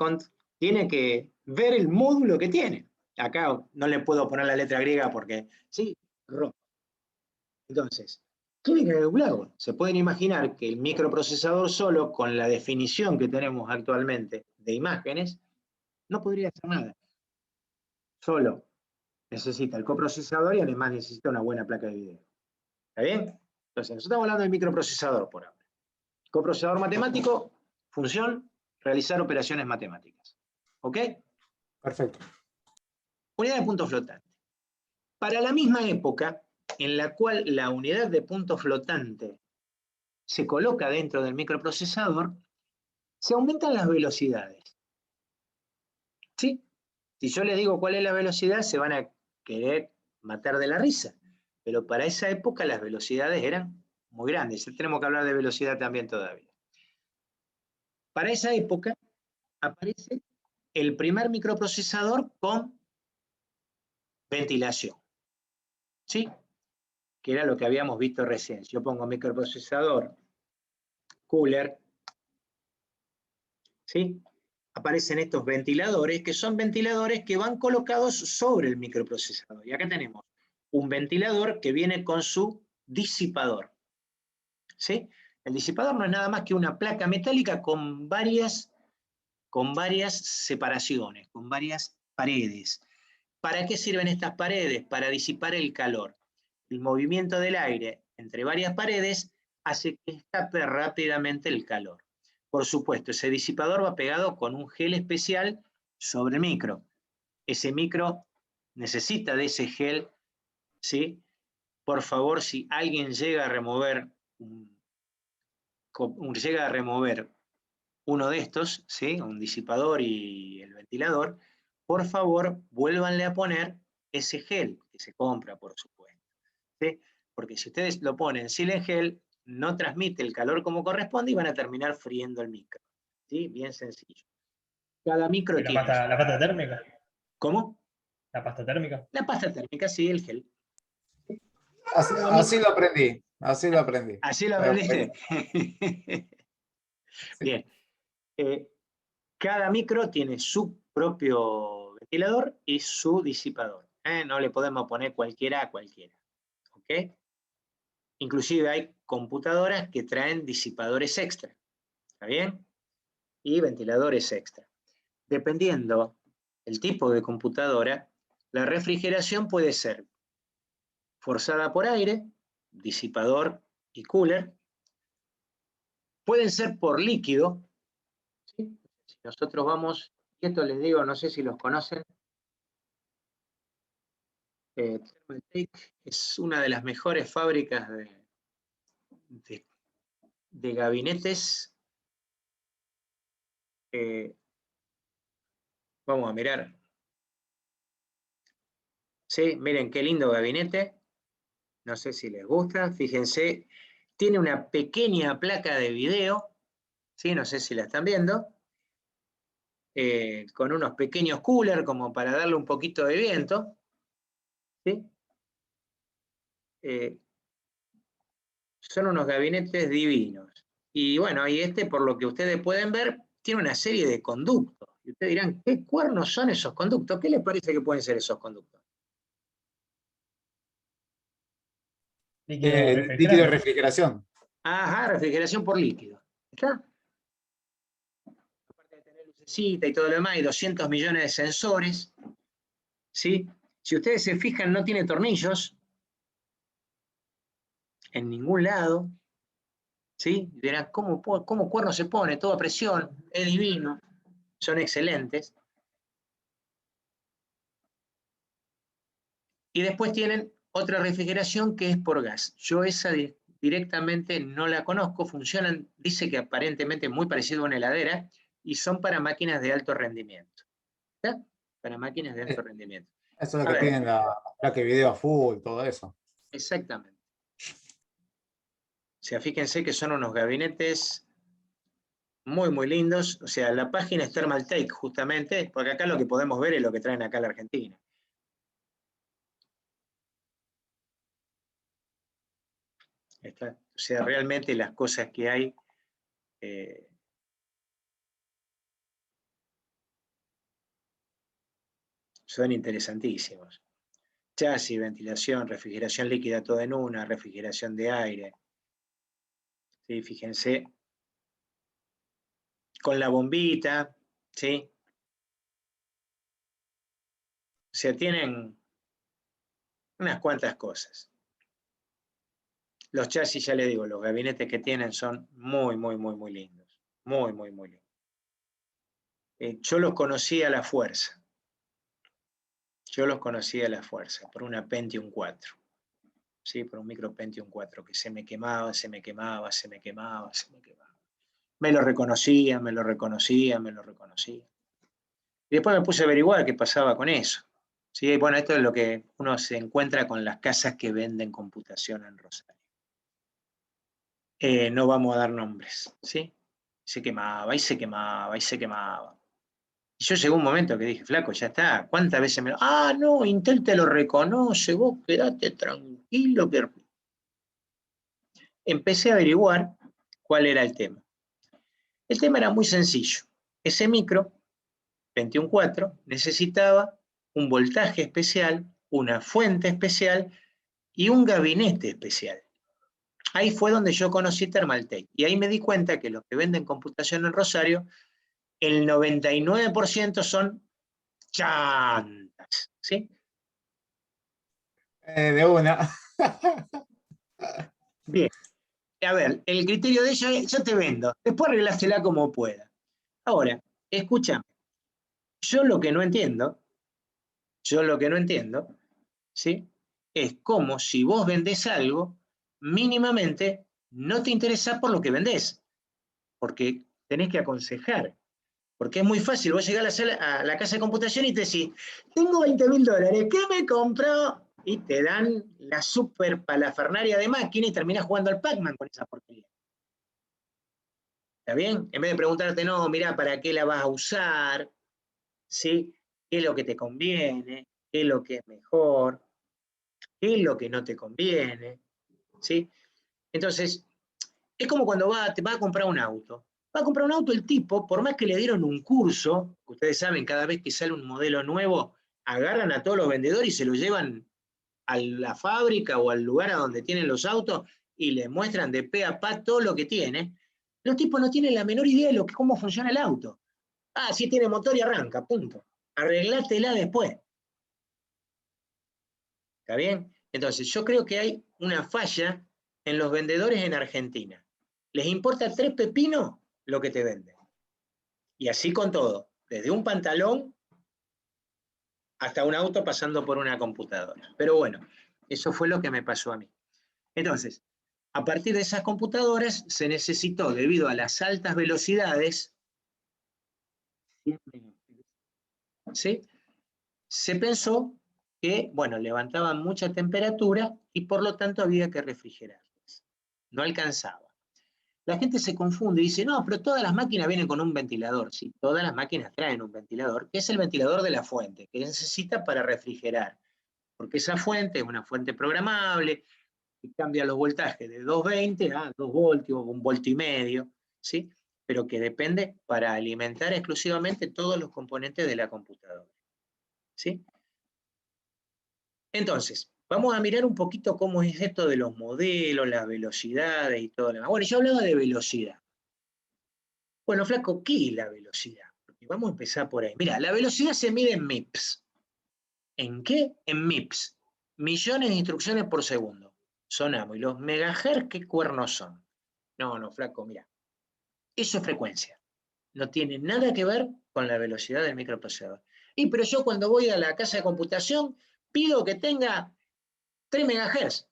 que ver el módulo que tiene. Acá no le puedo poner la letra griega porque, sí, rojo. Entonces, tiene que calcularlo. Se pueden imaginar que el microprocesador solo, con la definición que tenemos actualmente de imágenes, no podría hacer nada. Solo necesita el coprocesador y además necesita una buena placa de video. ¿Está bien? Entonces, nosotros estamos hablando del microprocesador por ahora. Coprocesador matemático, función, realizar operaciones matemáticas. ¿Ok? Perfecto. Unidad de punto flotante. Para la misma época en la cual la unidad de punto flotante se coloca dentro del microprocesador, se aumentan las velocidades. ¿Sí? Si yo les digo cuál es la velocidad, se van a querer matar de la risa. Pero para esa época las velocidades eran muy grandes. Tenemos que hablar de velocidad también todavía. Para esa época aparece el primer microprocesador con ventilación. ¿Sí? Que era lo que habíamos visto recién. Yo pongo microprocesador, cooler, ¿sí? Aparecen estos ventiladores, que son ventiladores que van colocados sobre el microprocesador. Y acá tenemos un ventilador que viene con su disipador. ¿Sí? El disipador no es nada más que una placa metálica con varias separaciones, con varias paredes. ¿Para qué sirven estas paredes? Para disipar el calor. El movimiento del aire entre varias paredes hace que escape rápidamente el calor. Por supuesto, ese disipador va pegado con un gel especial sobre el micro. Ese micro necesita de ese gel, ¿sí? por favor, si alguien llega a remover uno de estos, ¿sí? Un disipador y el ventilador, por favor, vuélvanle a poner ese gel que se compra, por supuesto, ¿sí? Porque si ustedes lo ponen sin el gel, no transmite el calor como corresponde y van a terminar friendo el micro, ¿sí? Bien sencillo. Cada micro ¿Y tiene... la pasta térmica? ¿Cómo? ¿La pasta térmica? La pasta térmica, sí, el gel. Así lo aprendí. Así lo aprendí. Así lo Pero, aprendiste. Bien. Cada micro tiene su propio ventilador y su disipador. No le podemos poner cualquiera a cualquiera. ¿Ok? Inclusive hay computadoras que traen disipadores extra. ¿Está bien? Y ventiladores extra. Dependiendo del tipo de computadora, la refrigeración puede ser forzada por aire, disipador y cooler. Pueden ser por líquido. ¿Sí? Si nosotros vamos, y esto les digo, no sé si los conocen, Thermaltake es una de las mejores fábricas de gabinetes. Vamos a mirar. Sí, miren qué lindo gabinete. No sé si les gusta. Fíjense, tiene una pequeña placa de video. ¿Sí? No sé si la están viendo. Con unos pequeños coolers como para darle un poquito de viento. ¿Sí? Son unos gabinetes divinos. Y bueno, y este, por lo que ustedes pueden ver, tiene una serie de conductos. Y ustedes dirán, ¿qué cuernos son esos conductos? ¿Qué les parece que pueden ser esos conductos? líquido de refrigeración. Ajá, refrigeración por líquido. ¿Está? Aparte de tener lucecita y todo lo demás, hay 200 millones de sensores. ¿Sí? Si ustedes se fijan, no tiene tornillos en ningún lado. ¿Sí? Dirán, ¿cómo cuerno se pone? Todo a presión, es divino. Son excelentes. Y después tienen otra refrigeración que es por gas. Yo esa directamente no la conozco, funcionan, dice que aparentemente muy parecido a una heladera, y son para máquinas de alto rendimiento. ¿Está? Para máquinas de alto rendimiento. Eso es lo que tienen la placa de video a full, todo eso. Exactamente. O sea, fíjense que son unos gabinetes muy, muy lindos. O sea, la página es Thermaltake, justamente, porque acá lo que podemos ver es lo que traen acá a la Argentina. Está. O sea, realmente las cosas que hay son interesantísimos. Chasis, ventilación, refrigeración líquida todo en una, refrigeración de aire. ¿Sí? Fíjense, con la bombita, ¿sí? O sea, tienen unas cuantas cosas. Los chasis, ya les digo, los gabinetes que tienen son muy, muy, muy, muy lindos. Muy, muy, muy lindos. Yo los conocí a la fuerza. Yo los conocí a la fuerza, por una Pentium 4. ¿Sí? Por un micro Pentium 4, que se me quemaba, se me quemaba, se me quemaba, se me quemaba. Me lo reconocía, me lo reconocía, me lo reconocía. Y después me puse a averiguar qué pasaba con eso. ¿Sí? Bueno, esto es lo que uno se encuentra con las casas que venden computación en Rosario. No vamos a dar nombres, ¿sí? Se quemaba, y se quemaba, y se quemaba. Y yo llegó un momento que dije, flaco, ya está, ¿cuántas veces me lo... Ah, no, Intel te lo reconoce, vos quedate tranquilo. Que... Empecé a averiguar cuál era el tema. El tema era muy sencillo. Ese micro, 21.4, necesitaba un voltaje especial, una fuente especial y un gabinete especial. Ahí fue donde yo conocí Thermaltake. Y ahí me di cuenta que los que venden computación en Rosario, el 99% son chantas. ¿Sí? De una. Bien. A ver, el criterio de ellos es, yo te vendo, después arreglásela como pueda. Ahora, escúchame. Yo lo que no entiendo, ¿sí? es como si vos vendés algo, mínimamente no te interesa por lo que vendés, porque tenés que aconsejar. Porque es muy fácil, vos llegás a la casa de computación y te decís, tengo $20.000, ¿qué me compró? Y te dan la super palafernaria de máquina y terminás jugando al Pac-Man con esa porquería. ¿Está bien? En vez de preguntarte, no, mirá, ¿para qué la vas a usar? ¿Sí? ¿Qué es lo que te conviene? ¿Qué es lo que es mejor? ¿Qué es lo que no te conviene? ¿Sí? Entonces, es como cuando te va a comprar un auto. Va a comprar un auto el tipo, por más que le dieron un curso, ustedes saben, cada vez que sale un modelo nuevo, agarran a todos los vendedores y se lo llevan a la fábrica o al lugar a donde tienen los autos y le muestran de pe a pa todo lo que tiene. Los tipos no tienen la menor idea de cómo funciona el auto. Ah, sí tiene motor y arranca, punto. Arreglátela después. ¿Está bien? Entonces, yo creo que hay una falla en los vendedores en Argentina. Les importa 3 pepinos lo que te venden. Y así con todo, desde un pantalón hasta un auto pasando por una computadora. Pero bueno, eso fue lo que me pasó a mí. Entonces, a partir de esas computadoras se necesitó, debido a las altas velocidades, ¿sí? Se pensó que, bueno, levantaban mucha temperatura y por lo tanto había que refrigerarlas. No alcanzaba. La gente se confunde y dice, no, pero todas las máquinas vienen con un ventilador. Sí, todas las máquinas traen un ventilador, que es el ventilador de la fuente, que necesita para refrigerar. Porque esa fuente es una fuente programable, que cambia los voltajes de 220 a 2 voltios, 1,5 voltios, ¿sí? Pero que depende para alimentar exclusivamente todos los componentes de la computadora, ¿sí? Entonces, vamos a mirar un poquito cómo es esto de los modelos, las velocidades y todo lo demás. Bueno, yo hablaba de velocidad. Bueno, flaco, ¿qué es la velocidad? Porque vamos a empezar por ahí. Mira, la velocidad se mide en MIPS. ¿En qué? En MIPS. Millones de instrucciones por segundo. Sonamos. ¿Y los megahertz qué cuernos son? No, flaco, mira. Eso es frecuencia. No tiene nada que ver con la velocidad del microprocesador. Y pero yo cuando voy a la casa de computación pido que tenga 3 megahertz,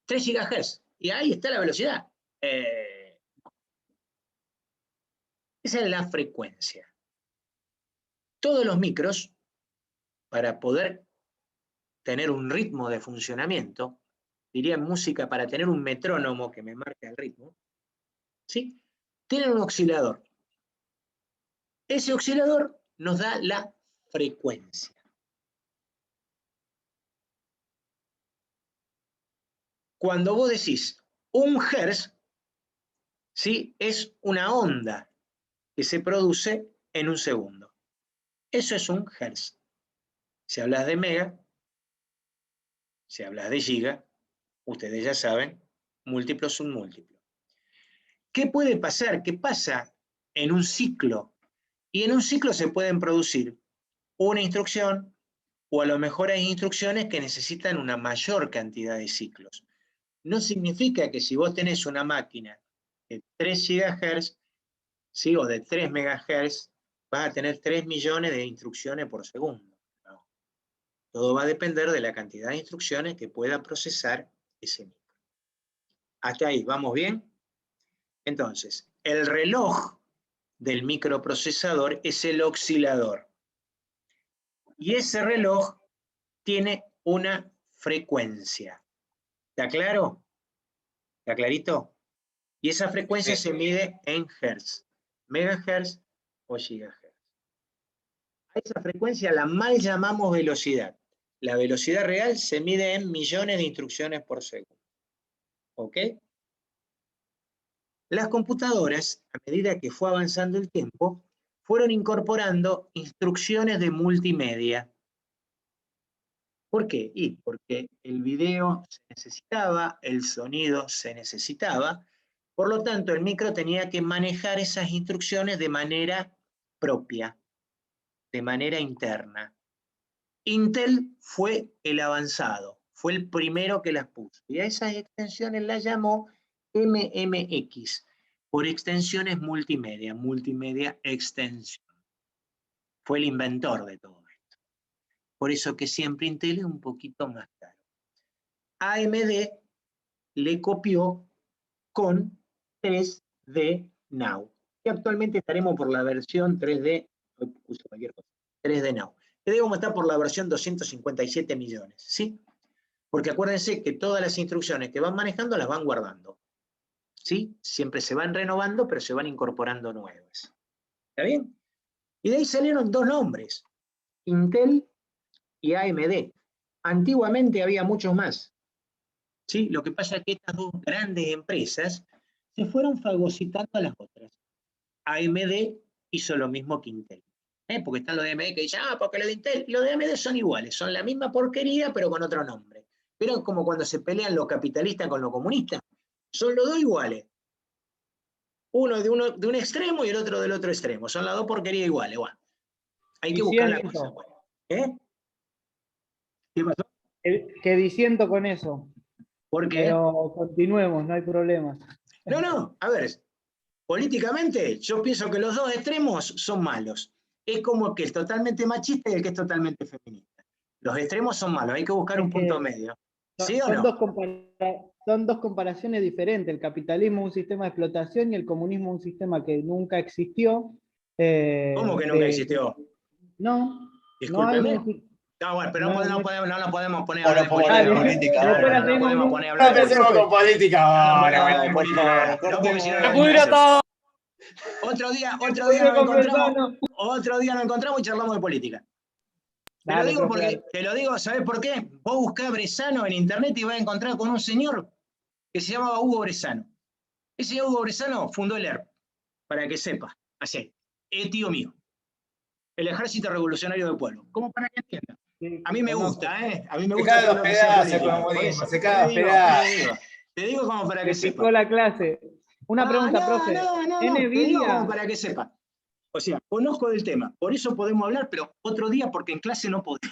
3 gigahertz. Y ahí está la velocidad. Esa es la frecuencia. Todos los micros, para poder tener un ritmo de funcionamiento, diría en música para tener un metrónomo que me marque el ritmo, ¿sí? Tienen un oscilador. Ese oscilador nos da la frecuencia. Cuando vos decís 1 hertz, ¿sí? Es una onda que se produce en un segundo. Eso es 1 hertz. Si hablas de mega, si hablas de giga, ustedes ya saben, múltiplo es un múltiplo. ¿Qué puede pasar? ¿Qué pasa en un ciclo? Y en un ciclo se pueden producir una instrucción o a lo mejor hay instrucciones que necesitan una mayor cantidad de ciclos. No significa que si vos tenés una máquina de 3 GHz, ¿sí? O de 3 MHz, vas a tener 3 millones de instrucciones por segundo. No. Todo va a depender de la cantidad de instrucciones que pueda procesar ese micro. ¿Hasta ahí vamos bien? Entonces, el reloj del microprocesador es el oscilador. Y ese reloj tiene una frecuencia. ¿Está claro? ¿Está clarito? Y esa frecuencia se mide en hertz, megahertz o gigahertz. A esa frecuencia la mal llamamos velocidad. La velocidad real se mide en millones de instrucciones por segundo. ¿Ok? Las computadoras, a medida que fue avanzando el tiempo, fueron incorporando instrucciones de multimedia. ¿Por qué? Y porque el video se necesitaba, el sonido se necesitaba, por lo tanto el micro tenía que manejar esas instrucciones de manera propia, de manera interna. Intel fue el avanzado, fue el primero que las puso, y a esas extensiones las llamó MMX, por extensiones multimedia, Multimedia Extension. Fue el inventor de todo esto. Por eso que siempre Intel es un poquito más caro. AMD le copió con 3D Now. Y actualmente estaremos por la versión 3D, uso cualquier cosa, 3D Now. Te digo cómo está por la versión 257 millones, ¿sí? Porque acuérdense que todas las instrucciones que van manejando las van guardando, ¿sí? Siempre se van renovando, pero se van incorporando nuevas. ¿Está bien? Y de ahí salieron dos nombres, Intel y AMD. Antiguamente había muchos más, ¿sí? Lo que pasa es que estas dos grandes empresas se fueron fagocitando a las otras. AMD hizo lo mismo que Intel. Porque está lo de AMD que dice, porque lo de Intel y lo de AMD son iguales, son la misma porquería, pero con otro nombre. Pero como cuando se pelean los capitalistas con los comunistas, son los dos iguales. Uno de un extremo y el otro del otro extremo. Son las dos porquerías iguales. Bueno, hay que buscar la cosa. ¿Eh? ¿Qué pasó? Que disiento con eso. ¿Por qué? Pero continuemos, no hay problema. No, a ver, políticamente yo pienso que los dos extremos son malos. Es como que es totalmente machista y el que es totalmente feminista. Los extremos son malos, hay que buscar un punto medio. ¿Sí o no? Son dos comparaciones diferentes. El capitalismo es un sistema de explotación y el comunismo es un sistema que nunca existió. ¿Cómo que nunca existió? No. Discúlpeme. No, bueno, pero no nos podemos poner a Ahora hablar de política. política. No podemos poner a hablar de Empecemos con política ahora. por favor, No, porque si no, ¡Se pudrió todo! Otro día nos encontramos y charlamos de política. Te lo digo, ¿sabés por qué? Vos buscás Bressano en internet y vas a encontrar con un señor que se llamaba Hugo Bressano. Ese Hugo Bressano fundó el ERP, para que sepa. Así, es tío mío. El Ejército Revolucionario del Pueblo. Como para que entienda. A mí me gusta, ¿eh? A mí me gusta. Se cae los pedazos, comunismo, se cae los pedazos. Te digo como para que sepa. Picó la clase. Una pregunta, profe. Te digo como para que sepa. O sea, conozco del tema, por eso podemos hablar, pero otro día porque en clase no podemos.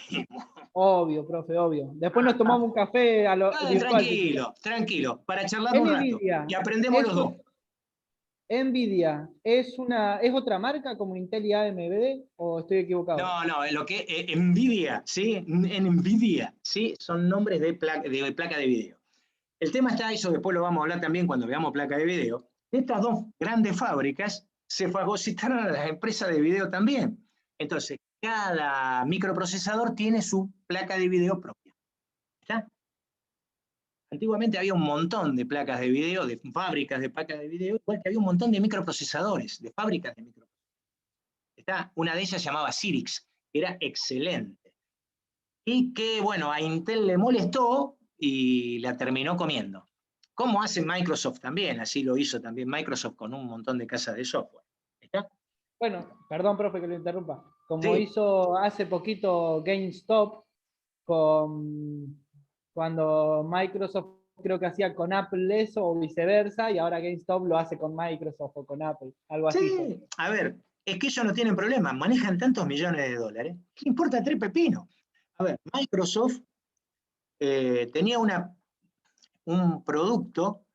Obvio, profe, obvio. Después nos tomamos un café a lo virtual. Tranquilo, para charlar un rato. Y aprendemos los dos. Nvidia, ¿es otra marca como Intel y AMD o estoy equivocado? No, lo que Nvidia, ¿sí? Nvidia, ¿sí? Son nombres de placa de video. El tema está, eso después lo vamos a hablar también cuando veamos placa de video. Estas dos grandes fábricas se fagocitaron a las empresas de video también. Entonces, cada microprocesador tiene su placa de video propia. ¿Está? Antiguamente había un montón de placas de video, de fábricas de placas de video, igual que había un montón de microprocesadores, de fábricas de microprocesadores. ¿Está? Una de ellas se llamaba Cyrix, que era excelente. Y que, bueno, a Intel le molestó y la terminó comiendo. Como hace Microsoft también, así lo hizo también Microsoft con un montón de casas de software. ¿Está? Bueno, perdón, profe, que lo interrumpa. Como Sí. hizo hace poquito GameStop, cuando Microsoft creo que hacía con Apple eso o viceversa, y ahora GameStop lo hace con Microsoft o con Apple, algo así. Sí, a ver, es que ellos no tienen problema, manejan tantos millones de dólares, ¿qué importa tres pepinos? A ver, Microsoft tenía un producto,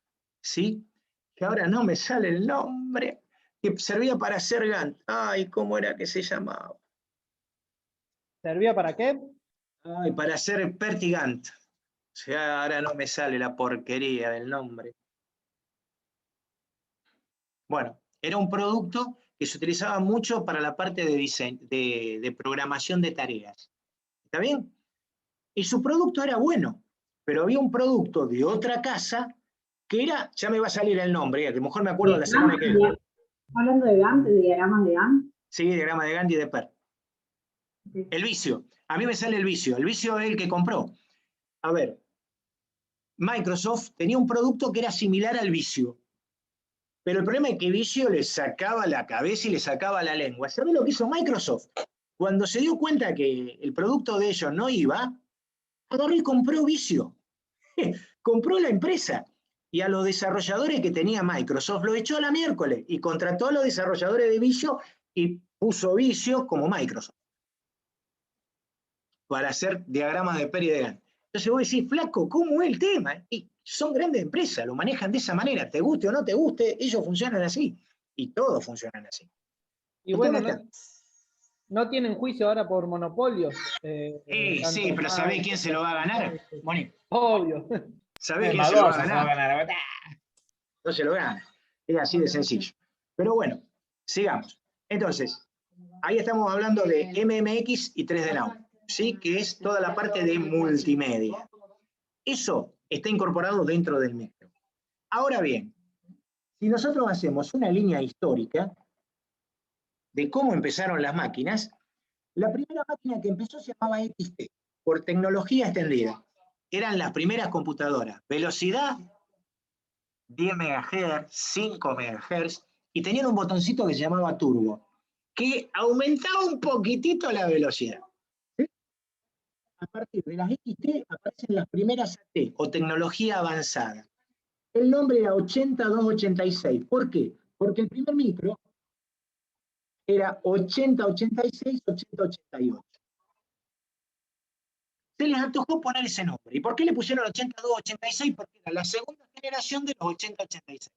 ¿sí? Que ahora no me sale el nombre, que servía para hacer Gantt. Ay, ¿cómo era que se llamaba? ¿Servía para qué? Ay, para hacer Perti Gantt. O sea, ahora no me sale la porquería del nombre. Bueno, era un producto que se utilizaba mucho para la parte de diseño, de programación de tareas. ¿Está bien? Y su producto era bueno, pero había un producto de otra casa que era, ya me va a salir el nombre, a lo mejor me acuerdo la semana que viene. Hablando de Gantt, de diagramas de Gantt. Sí, diagrama de Gantt y de PER. Sí. El vicio. A mí me sale el vicio. El vicio es el que compró. A ver, Microsoft tenía un producto que era similar al vicio. Pero el problema es que vicio le sacaba la cabeza y le sacaba la lengua. ¿Sabés lo que hizo Microsoft? Cuando se dio cuenta que el producto de ellos no iba, agarró y compró vicio. Compró la empresa. Y a los desarrolladores que tenía Microsoft lo echó a la miércoles y contrató a los desarrolladores de vicio y puso vicio como Microsoft para hacer diagramas de PER y de Gantt. Entonces vos decís, flaco, ¿cómo es el tema? Y son grandes empresas, lo manejan de esa manera, te guste o no te guste, ellos funcionan así. Y todos funcionan así. Y bueno, no tienen juicio ahora por monopolios. Sí, tanto pero Microsoft, ¿sabés quién se lo va a ganar? Moni, Obvio. ¿sabés El quién se lo va a Madonna se va a ganar? ganar. No se lo gana. Es así de sencillo. Pero bueno, sigamos. Entonces, ahí estamos hablando de MMX y 3D Now, ¿sí? Que es toda la parte de multimedia. Eso está incorporado dentro del micro. Ahora bien, si nosotros hacemos una línea histórica de cómo empezaron las máquinas, la primera máquina que empezó se llamaba XT, por tecnología extendida. Eran las primeras computadoras. Velocidad 10 MHz, 5 MHz, y tenían un botoncito que se llamaba turbo, que aumentaba un poquitito la velocidad. ¿Sí? A partir de las XT aparecen las primeras AT, o tecnología avanzada. El nombre era 8286. ¿Por qué? Porque el primer micro era 8086, 8088. Se les antojó poner ese nombre. ¿Y por qué le pusieron 8286? Porque era la segunda generación de los 8086.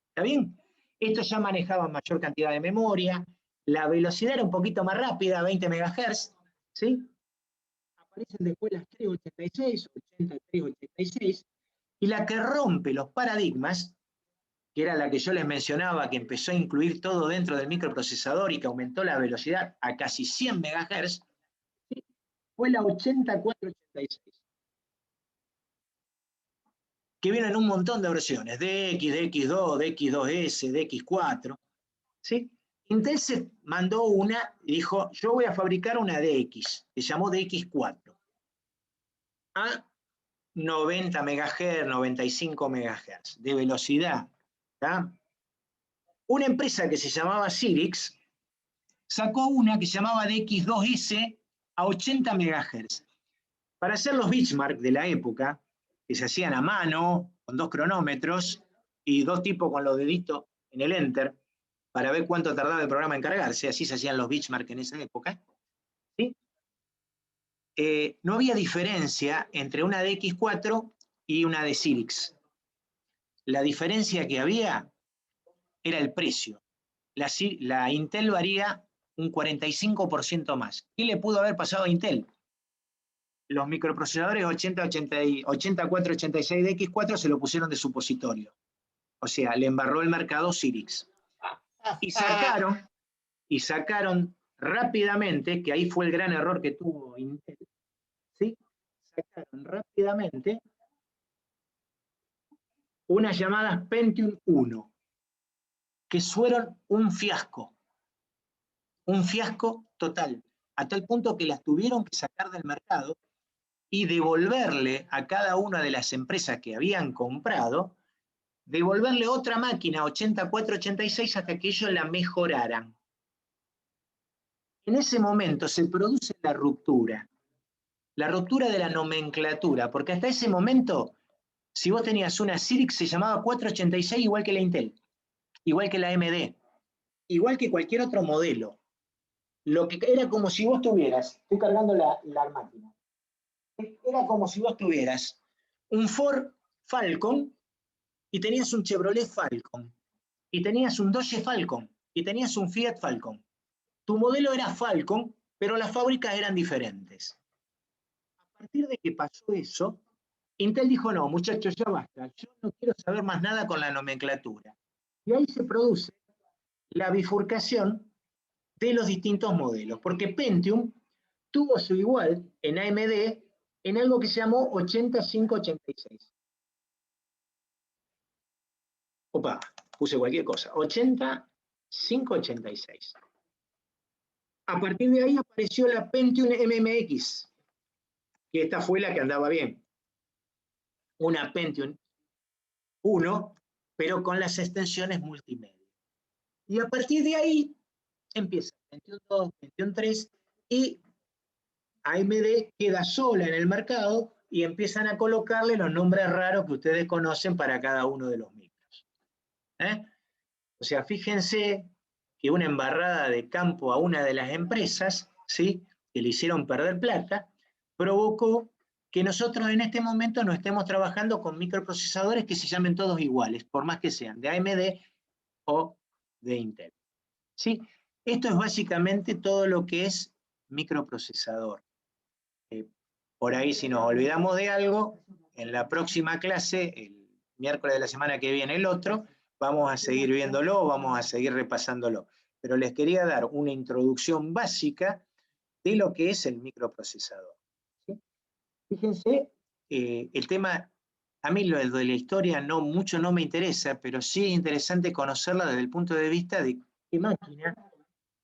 ¿Está bien? Estos ya manejaban mayor cantidad de memoria, la velocidad era un poquito más rápida, 20 MHz, ¿sí? Aparecen después las 386, 8386, y la que rompe los paradigmas, que era la que yo les mencionaba, que empezó a incluir todo dentro del microprocesador y que aumentó la velocidad a casi 100 MHz, ¿sí? Fue la 8486. Que vienen un montón de versiones, DX, DX2, DX2S, DX4, ¿sí? Intel se mandó una y dijo, yo voy a fabricar una DX, que llamó DX4, a 90 MHz, 95 MHz de velocidad. ¿Tá? Una empresa que se llamaba Cyrix sacó una que se llamaba DX2S a 80 MHz. Para hacer los benchmark de la época, que se hacían a mano, con 2 cronómetros, y 2 tipos con los deditos en el enter, para ver cuánto tardaba el programa en cargarse, así se hacían los benchmark en esa época, ¿sí? No había diferencia entre una DX4 y una de Cyrix. La diferencia que había era el precio. La Intel varía un 45% más. ¿Qué le pudo haber pasado a Intel? Los microprocesadores 8486 de X4 se lo pusieron de supositorio. O sea, le embarró el mercado Cyrix. Y sacaron rápidamente, que ahí fue el gran error que tuvo Intel, ¿sí? Sacaron rápidamente unas llamadas Pentium 1, que fueron un fiasco total, a tal punto que las tuvieron que sacar del mercado y devolverle a cada una de las empresas que habían comprado, devolverle otra máquina 8486 hasta que ellos la mejoraran. En ese momento se produce la ruptura de la nomenclatura, porque hasta ese momento, si vos tenías una Cyrix, se llamaba 486 igual que la Intel, igual que la AMD, igual que cualquier otro modelo. Lo que era como si vos tuvieras, estoy cargando la máquina, era como si vos tuvieras un Ford Falcon y tenías un Chevrolet Falcon, y tenías un Dodge Falcon, y tenías un Fiat Falcon. Tu modelo era Falcon, pero las fábricas eran diferentes. A partir de que pasó eso, Intel dijo, no, muchachos, ya basta, yo no quiero saber más nada con la nomenclatura. Y ahí se produce la bifurcación de los distintos modelos, porque Pentium tuvo su igual en AMD en algo que se llamó 8586. Opa, puse cualquier cosa. 8586. A partir de ahí apareció la Pentium MMX, que esta fue la que andaba bien. Una Pentium 1, pero con las extensiones multimedia. Y a partir de ahí empieza Pentium 2, Pentium 3, y AMD queda sola en el mercado y empiezan a colocarle los nombres raros que ustedes conocen para cada uno de los micros. O sea, fíjense que una embarrada de campo a una de las empresas, ¿sí?, que le hicieron perder plata, provocó que nosotros en este momento no estemos trabajando con microprocesadores que se llamen todos iguales, por más que sean de AMD o de Intel. ¿Sí? Esto es básicamente todo lo que es microprocesador. Por ahí, si nos olvidamos de algo, en la próxima clase, el miércoles de la semana que viene, el otro, vamos a seguir viéndolo, vamos a seguir repasándolo. Pero les quería dar una introducción básica de lo que es el microprocesador. ¿Sí? Fíjense, el tema, a mí lo de la historia mucho no me interesa, pero sí es interesante conocerla desde el punto de vista de qué máquina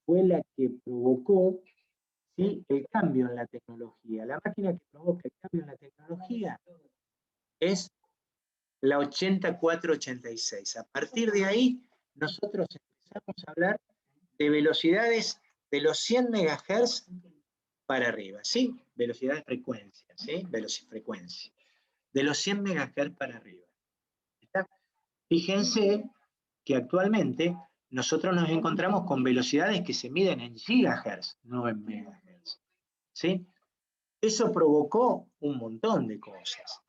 fue la que provocó, ¿sí?, el cambio en la tecnología. La máquina que provoca el cambio en la tecnología es la 8486. A partir de ahí, nosotros empezamos a hablar de velocidades de los 100 MHz para arriba, ¿sí? Velocidad de frecuencia, ¿sí? Velocifrecuencia. De los 100 MHz para arriba. ¿Está? Fíjense que actualmente nosotros nos encontramos con velocidades que se miden en gigahertz, no en megahertz. ¿Sí? Eso provocó un montón de cosas.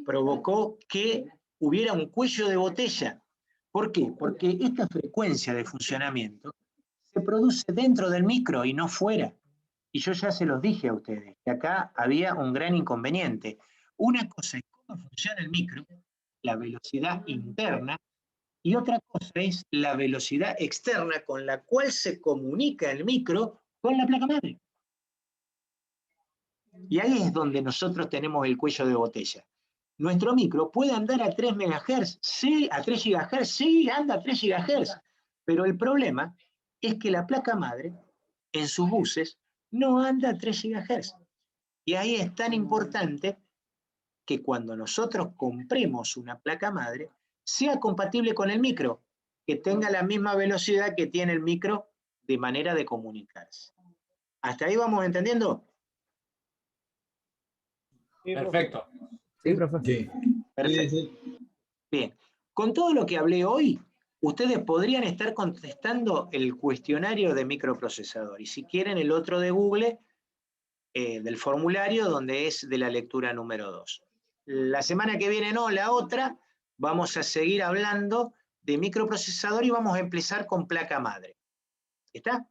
Provocó que hubiera un cuello de botella. ¿Por qué? Porque esta frecuencia de funcionamiento se produce dentro del micro y no fuera. Y yo ya se los dije a ustedes, que acá había un gran inconveniente. Una cosa es cómo funciona el micro, la velocidad interna, y otra cosa es la velocidad externa con la cual se comunica el micro con la placa madre. Y ahí es donde nosotros tenemos el cuello de botella. Nuestro micro puede andar a 3 MHz, sí, a 3 GHz, sí, anda a 3 GHz, pero el problema es que la placa madre, en sus buses, no anda a 3 GHz. Y ahí es tan importante que cuando nosotros compremos una placa madre, sea compatible con el micro, que tenga la misma velocidad que tiene el micro de manera de comunicarse. ¿Hasta ahí vamos entendiendo? Perfecto. Sí, profe. Sí. Perfecto. Bien, con todo lo que hablé hoy, ustedes podrían estar contestando el cuestionario de microprocesador, y si quieren el otro de Google, del formulario, donde es de la lectura número 2. La semana que viene no, la otra, vamos a seguir hablando de microprocesador y vamos a empezar con placa madre. ¿Está?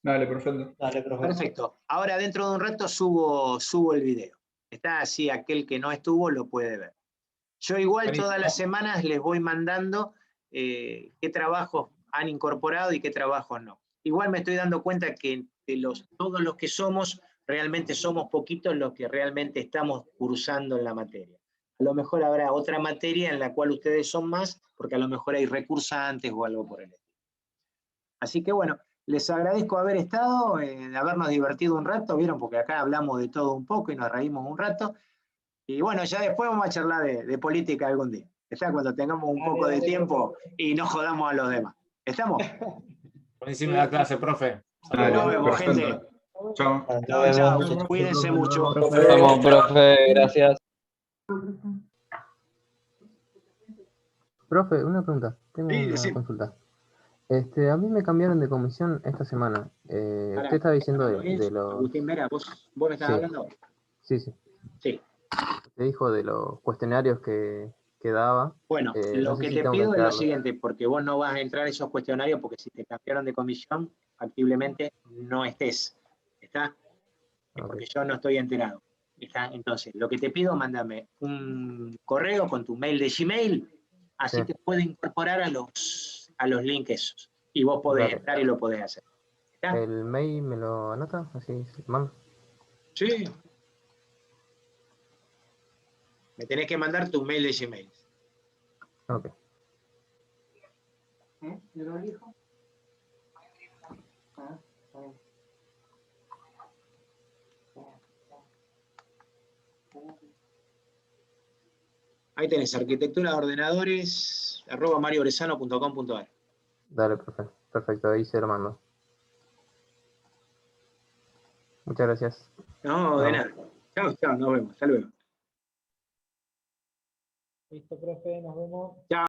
Dale, perfecto. Dale, profe. Perfecto. Ahora dentro de un rato subo el video. Está así, aquel que no estuvo lo puede ver. Yo igual Buenísimo. todas las semanas les voy mandando qué trabajos han incorporado y qué trabajos no. Igual me estoy dando cuenta que de todos los que somos, realmente somos poquitos los que realmente estamos cursando en la materia. A lo mejor habrá otra materia en la cual ustedes son más, porque a lo mejor hay recursantes o algo por el estilo. Así que bueno, les agradezco haber estado, de habernos divertido un rato, ¿vieron? Porque acá hablamos de todo un poco y nos reímos un rato. Y bueno, ya después vamos a charlar de política algún día. Está cuando tengamos un poco de tiempo y no jodamos a los demás. ¿Estamos? Buenísima la clase, profe. Dale, Nos vemos, perfecto. gente. Chao. Nos Chao, vemos. chao. Cuídense mucho. Vamos, profe, gracias. Profe, una pregunta. Tengo Sí, una decime. consulta. A mí me cambiaron de comisión esta semana. Usted estaba diciendo de los... Agustín Vera, ¿vos me estás Sí. hablando? Sí, sí. Sí. Usted dijo de los cuestionarios que daba. Bueno, no lo sé que si te tengo que pido es lo entrarlo. siguiente, porque vos no vas a entrar a esos cuestionarios, porque si te cambiaron de comisión, factiblemente no estés. ¿Está? Porque yo no estoy enterado. ¿Está? Entonces, lo que te pido, mándame un correo con tu mail de Gmail, así Sí. te puedo incorporar a los links esos. Y vos podés Dale. entrar y lo podés hacer. ¿Está? ¿El mail me lo anota? Así, mando. Sí. Me tenés que mandar tu mail de Gmail. Ok. ¿Yo lo elijo? Ah, está bien. Ahí tenés, arquitectura de ordenadores, @mariobresano.com.ar. Dale, profe. Perfecto, ahí se lo mando. Muchas gracias. No, de nada. Chao, chao, nos vemos. Hasta luego. Listo, profe, nos vemos. Chao.